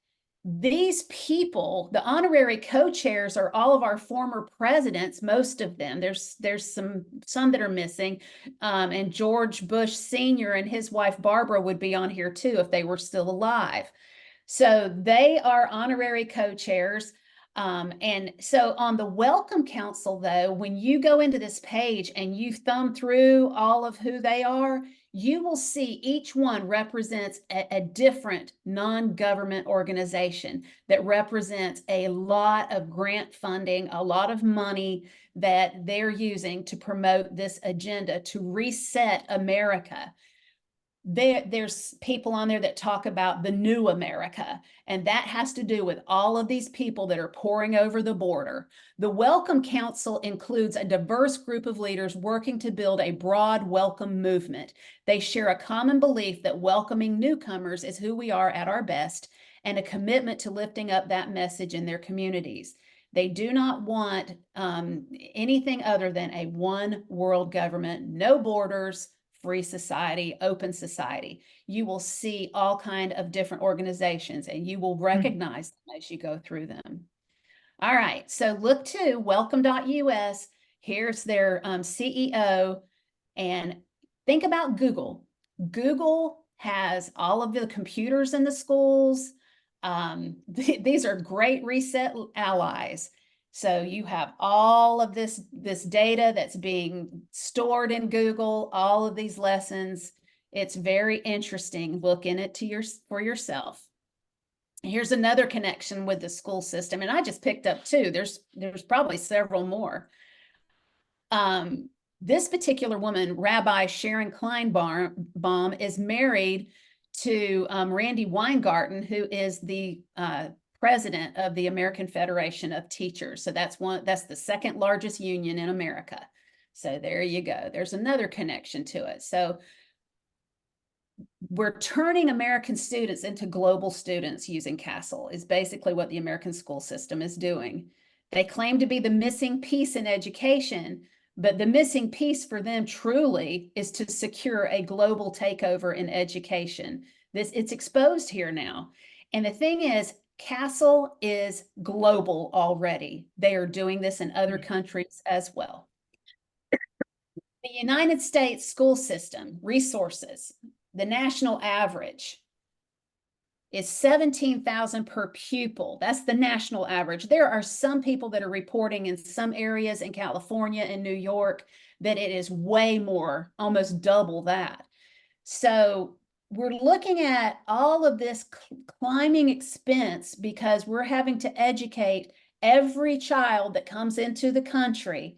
these people, the honorary co-chairs are all of our former presidents, most of them. There's some that are missing, and George Bush Sr. and his wife Barbara would be on here too if they were still alive. So they are honorary co-chairs. And so on the Welcome Council, though, when you go into this page and you thumb through all of who they are, you will see each one represents a different non-government organization that represents a lot of grant funding, a lot of money that they're using to promote this agenda to reset America. There's people on there that talk about the new America, and that has to do with all of these people that are pouring over the border. The Welcome Council includes a diverse group of leaders working to build a broad welcome movement. They share a common belief that welcoming newcomers is who we are at our best, and a commitment to lifting up that message in their communities. They do not want anything other than a one world government, no borders, free society, open society. You will see all kinds of different organizations and you will recognize them as you go through them. All right, so look to welcome.us. Here's their CEO, and think about Google. Google has all of the computers in the schools. These are great reset allies. So you have all of this data that's being stored in Google, all of these lessons. It's very interesting. Look in it for yourself. Here's another connection with the school system, and I just picked up 2. There's probably several more. This particular woman, Rabbi Sharon Kleinbaum, is married to Randy Weingarten, who is the president of the American Federation of Teachers. So that's the second largest union in America. So there you go. There's another connection to it. So we're turning American students into global students using CASEL is basically what the American school system is doing. They claim to be the missing piece in education, but the missing piece for them truly is to secure a global takeover in education. It's exposed here now. And the thing is, CASEL is global already. They are doing this in other countries as well. The United States school system resources, the national average is 17,000 per pupil. That's the national average. There are some people that are reporting in some areas in California and New York that it is way more, almost double that. So we're looking at all of this climbing expense because we're having to educate every child that comes into the country.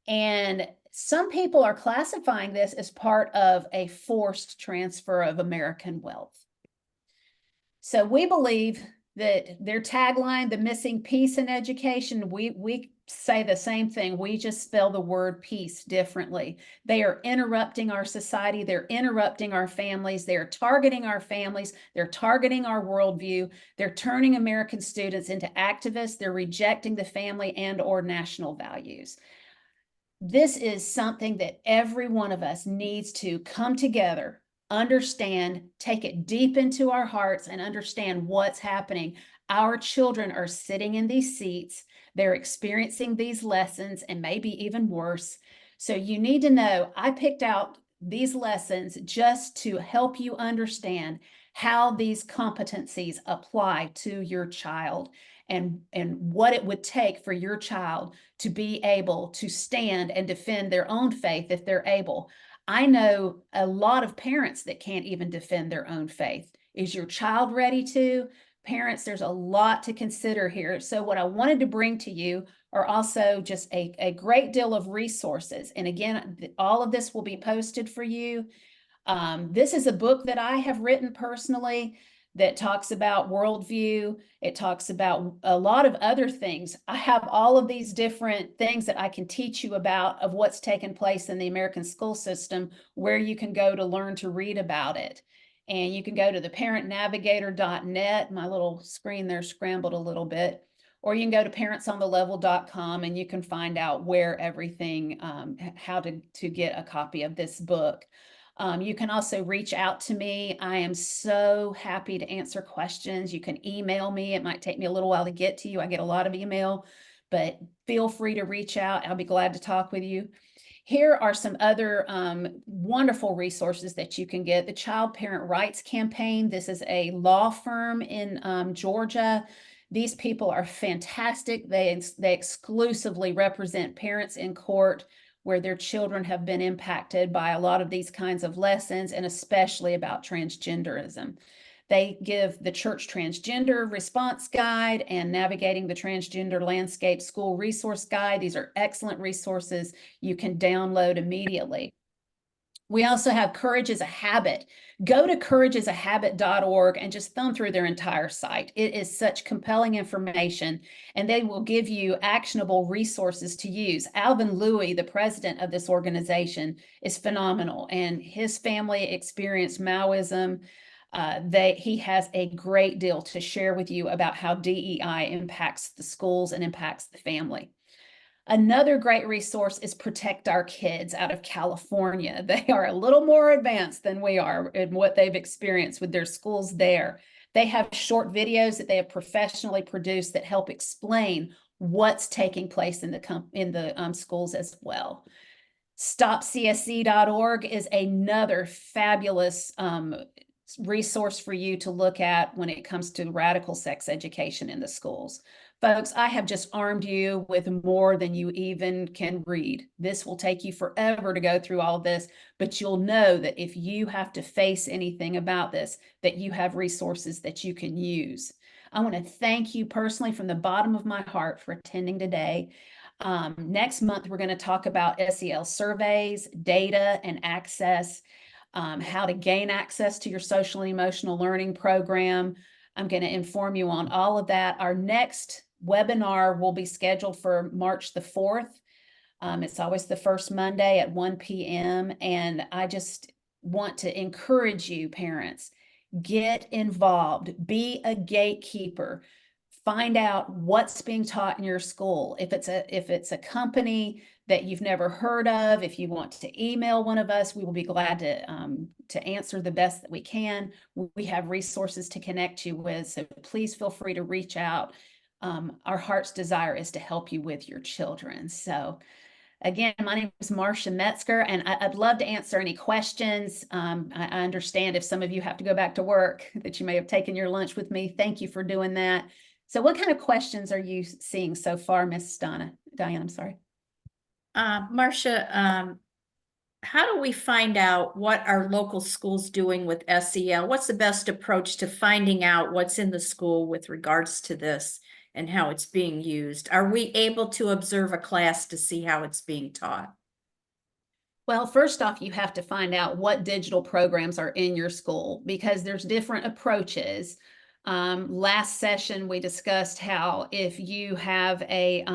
And some people are classifying this as part of a forced transfer of American wealth. So we believe that their tagline, the missing piece in education, we say the same thing. We just spell the word peace differently. They are interrupting our society. They're interrupting our families. They're targeting our families. They're targeting our worldview. They're turning American students into activists. They're rejecting the family and or national values. This is something that every one of us needs to come together, understand, take it deep into our hearts and understand what's happening. Our children are sitting in these seats. They're experiencing these lessons and maybe even worse. So you need to know, I picked out these lessons just to help you understand how these competencies apply to your child and what it would take for your child to be able to stand and defend their own faith if they're able. I know a lot of parents that can't even defend their own faith. Is your child ready to? Parents, there's a lot to consider here. So what I wanted to bring to you are also just a great deal of resources. And again, all of this will be posted for you. This is a book that I have written personally that talks about worldview. It talks about a lot of other things. I have all of these different things that I can teach you about of what's taken place in the American school system, where you can go to learn to read about it. And you can go to theparentnavigator.net. My little screen there scrambled a little bit. Or you can go to parentsonthelevel.com and you can find out where everything, how to get a copy of this book. You can also reach out to me. I am so happy to answer questions. You can email me. It might take me a little while to get to you. I get a lot of email, but feel free to reach out. I'll be glad to talk with you. Here are some other wonderful resources that you can get. The Child Parent Rights Campaign. This is a law firm in Georgia. These people are fantastic. They exclusively represent parents in court where their children have been impacted by a lot of these kinds of lessons, and especially about transgenderism. They give the Church Transgender Response Guide and Navigating the Transgender Landscape School Resource Guide. These are excellent resources you can download immediately. We also have Courage is a Habit. Go to courageisahabit.org and just thumb through their entire site. It is such compelling information, and they will give you actionable resources to use. Alvin Louis, the president of this organization, is phenomenal, and his family experienced Maoism. He has a great deal to share with you about how DEI impacts the schools and impacts the family. Another great resource is Protect Our Kids out of California. They are a little more advanced than we are in what they've experienced with their schools there. They have short videos that they have professionally produced that help explain what's taking place in the schools as well. StopCSE.org is another fabulous resource for you to look at when it comes to radical sex education in the schools. Folks, I have just armed you with more than you even can read. This will take you forever to go through all of this, but you'll know that if you have to face anything about this, that you have resources that you can use. I want to thank you personally from the bottom of my heart for attending today. Next month, we're going to talk about SEL surveys, data, and access, how to gain access to your social and emotional learning program. I'm going to inform you on all of that. Our next webinar will be scheduled for March the 4th. It's always the first Monday at 1 p.m. And I just want to encourage you, parents, get involved, be a gatekeeper, find out what's being taught in your school. If it's a company that you've never heard of, if you want to email one of us, we will be glad to answer the best that we can. We have resources to connect you with, so please feel free to reach out. Our heart's desire is to help you with your children. So again, my name is Marsha Metzger, and I'd love to answer any questions. I understand if some of you have to go back to work, that you may have taken your lunch with me. Thank you for doing that. So what kind of questions are you seeing so far, Miss Diane, I'm sorry. Marsha, how do we find out what our local school's doing with SEL? What's the best approach to finding out what's in the school with regards to this and how it's being used? Are we able to observe a class to see how it's being taught? Well, first off, you have to find out what digital programs are in your school, because there's different approaches. Last session, we discussed how if you have a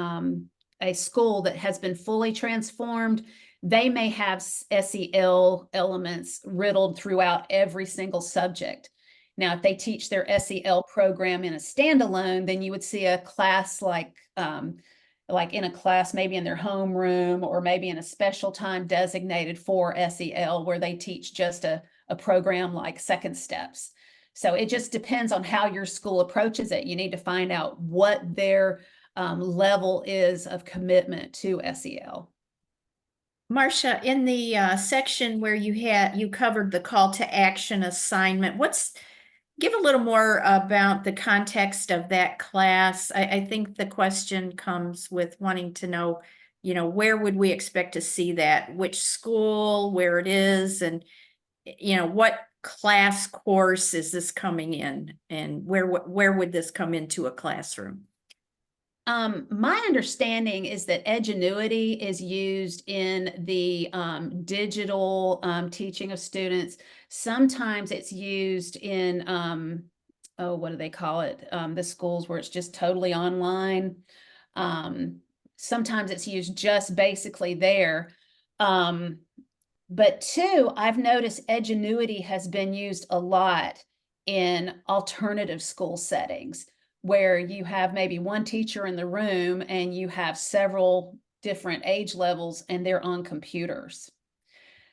school that has been fully transformed, they may have SEL elements riddled throughout every single subject. Now, if they teach their SEL program in a standalone, then you would see a class like in a class, maybe in their homeroom, or maybe in a special time designated for SEL, where they teach just a program like Second Steps. So it just depends on how your school approaches it. You need to find out what their level is of commitment to SEL. Marsha, in the section where you covered the call to action assignment, give a little more about the context of that class. I think the question comes with wanting to know, where would we expect to see that? Which school, where it is, and what class course is this coming in, and where would this come into a classroom? My understanding is that Edgenuity is used in the digital teaching of students. Sometimes it's used in, what do they call it? The schools where it's just totally online. Sometimes it's used just basically there. But two, I've noticed Edgenuity has been used a lot in alternative school settings, where you have maybe one teacher in the room and you have several different age levels and they're on computers.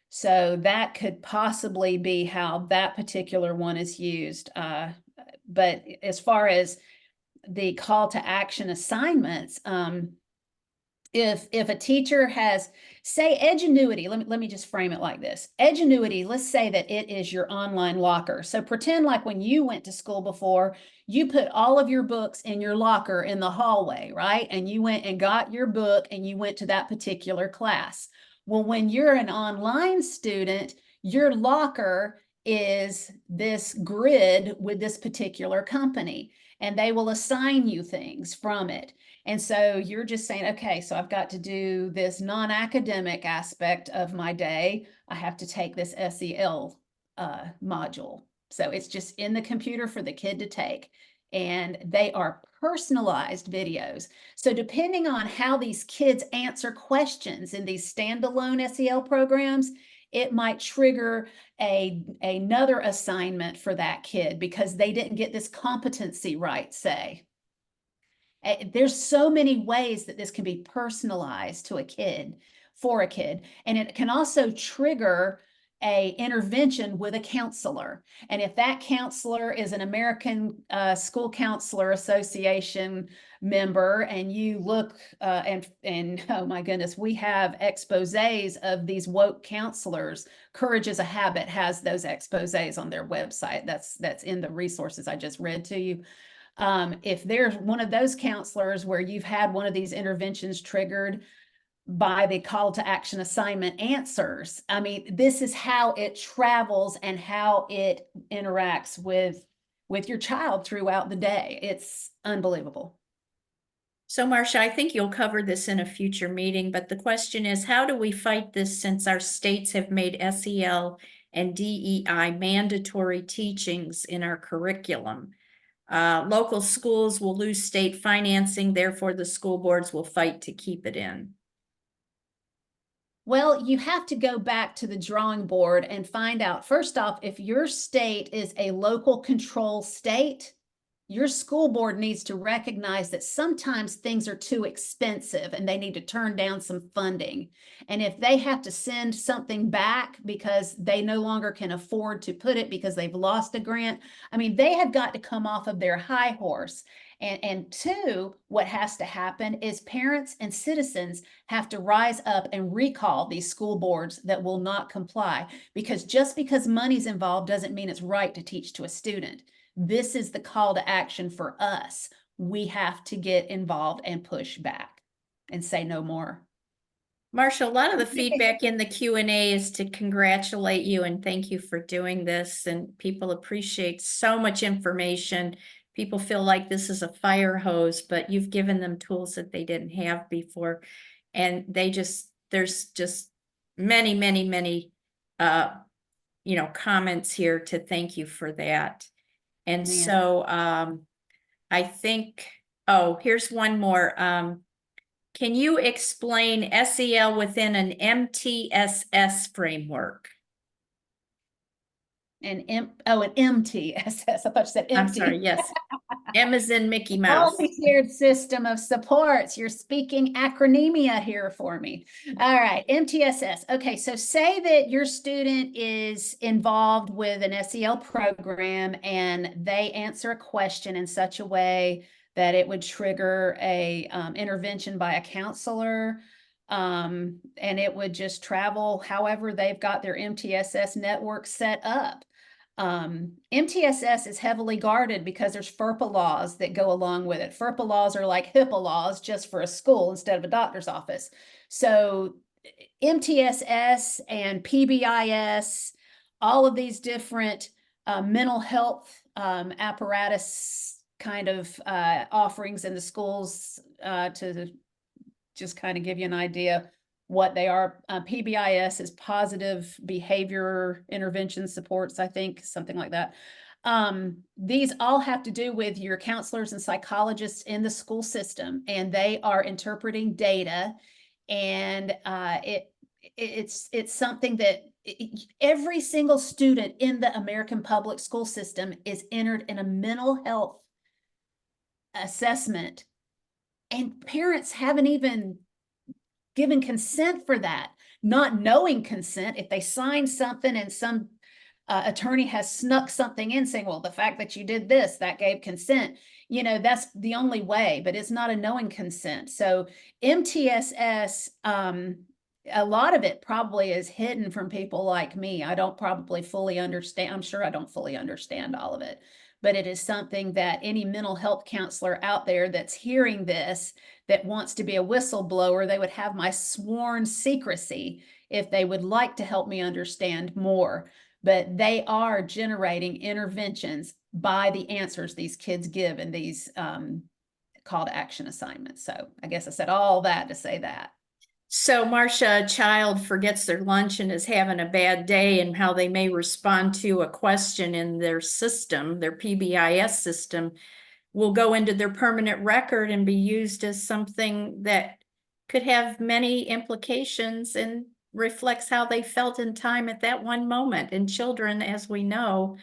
So that could possibly be how that particular one is used. But as far as the call to action assignments, if a teacher has, say, Edgenuity, let me just frame it like this. Edgenuity, let's say that it is your online locker. So pretend like when you went to school before, you put all of your books in your locker in the hallway, right? And you went and got your book and you went to that particular class. Well, when you're an online student, your locker is this grid with this particular company, and they will assign you things from it. And so you're just saying, okay, so I've got to do this non-academic aspect of my day. I have to take this SEL module. So it's just in the computer for the kid to take. And they are personalized videos. So depending on how these kids answer questions in these standalone SEL programs, it might trigger another assignment for that kid because they didn't get this competency right, say. There's so many ways that this can be personalized to a kid, for a kid, and it can also trigger a intervention with a counselor. And if that counselor is an American School Counselor Association member, and you look and oh my goodness, we have exposés of these woke counselors. Courage is a Habit has those exposés on their website. That's in the resources I just read to you. If there's one of those counselors where you've had one of these interventions triggered by the call to action assignment answers, I mean, this is how it travels and how it interacts with your child throughout the day. It's unbelievable. So Marsha, I think you'll cover this in a future meeting, but the question is, how do we fight this since our states have made SEL and DEI mandatory teachings in our curriculum? Local schools will lose state financing, therefore the school boards will fight to keep it in. Well, you have to go back to the drawing board and find out, first off, if your state is a local control state, your school board needs to recognize that sometimes things are too expensive and they need to turn down some funding. And if they have to send something back because they no longer can afford to put it because they've lost a grant, I mean, they have got to come off of their high horse. And two, what has to happen is parents and citizens have to rise up and recall these school boards that will not comply, because just because money's involved doesn't mean it's right to teach to a student. This is the call to action for us. We have to get involved and push back and say no more. Marsha, a lot of the feedback in the Q&A is to congratulate you and thank you for doing this. And people appreciate so much information. People feel like this is a fire hose, but you've given them tools that they didn't have before. And there's just many, many, many, comments here to thank you for that. And Yeah. so, I think, oh, here's one more. Can you explain SEL within an MTSS framework? An MTSS. I thought you said empty. I'm sorry, yes. M is in Mickey Mouse. Multi-tiered system of supports. You're speaking acronemia here for me. All right, MTSS. Okay, so say that your student is involved with an SEL program and they answer a question in such a way that it would trigger a intervention by a counselor, and it would just travel however they've got their MTSS network set up. MTSS is heavily guarded because there's FERPA laws that go along with it. FERPA laws are like HIPAA laws just for a school instead of a doctor's office. So MTSS and PBIS, all of these different mental health apparatus kind of offerings in the schools, to just kind of give you an idea what they are. PBIS is positive behavior intervention supports, I think, something like that. These all have to do with your counselors and psychologists in the school system, and they are interpreting data. And it's something that every single student in the American public school system is entered in a mental health assessment, and parents haven't even given consent for that, not knowing consent. If they sign something and some attorney has snuck something in saying, well, the fact that you did this, that gave consent, that's the only way, but it's not a knowing consent. So MTSS, a lot of it probably is hidden from people like me. I don't probably fully understand. I'm sure I don't fully understand all of it, but it is something that any mental health counselor out there that's hearing this, that wants to be a whistleblower, they would have my sworn secrecy if they would like to help me understand more. But they are generating interventions by the answers these kids give in these call to action assignments. So I guess I said all that to say that. So Marsha, a child forgets their lunch and is having a bad day, and how they may respond to a question in their system, their PBIS system, will go into their permanent record and be used as something that could have many implications and reflects how they felt in time at that one moment. And children, as we know,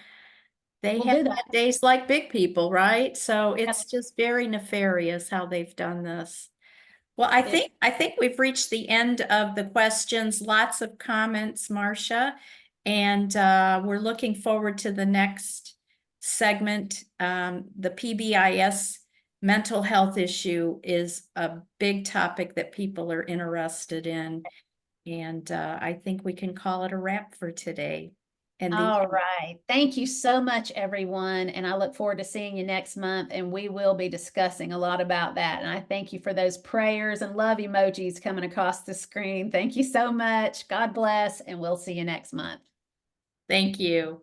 they have bad days like big people, right? So it's just very nefarious how they've done this. Well, I think we've reached the end of the questions. Lots of comments, Marsha, and we're looking forward to the next segment. The PBIS mental health issue is a big topic that people are interested in, and I think we can call it a wrap for today. And all right. Thank you so much, everyone. And I look forward to seeing you next month. And we will be discussing a lot about that. And I thank you for those prayers and love emojis coming across the screen. Thank you so much. God bless. And we'll see you next month. Thank you.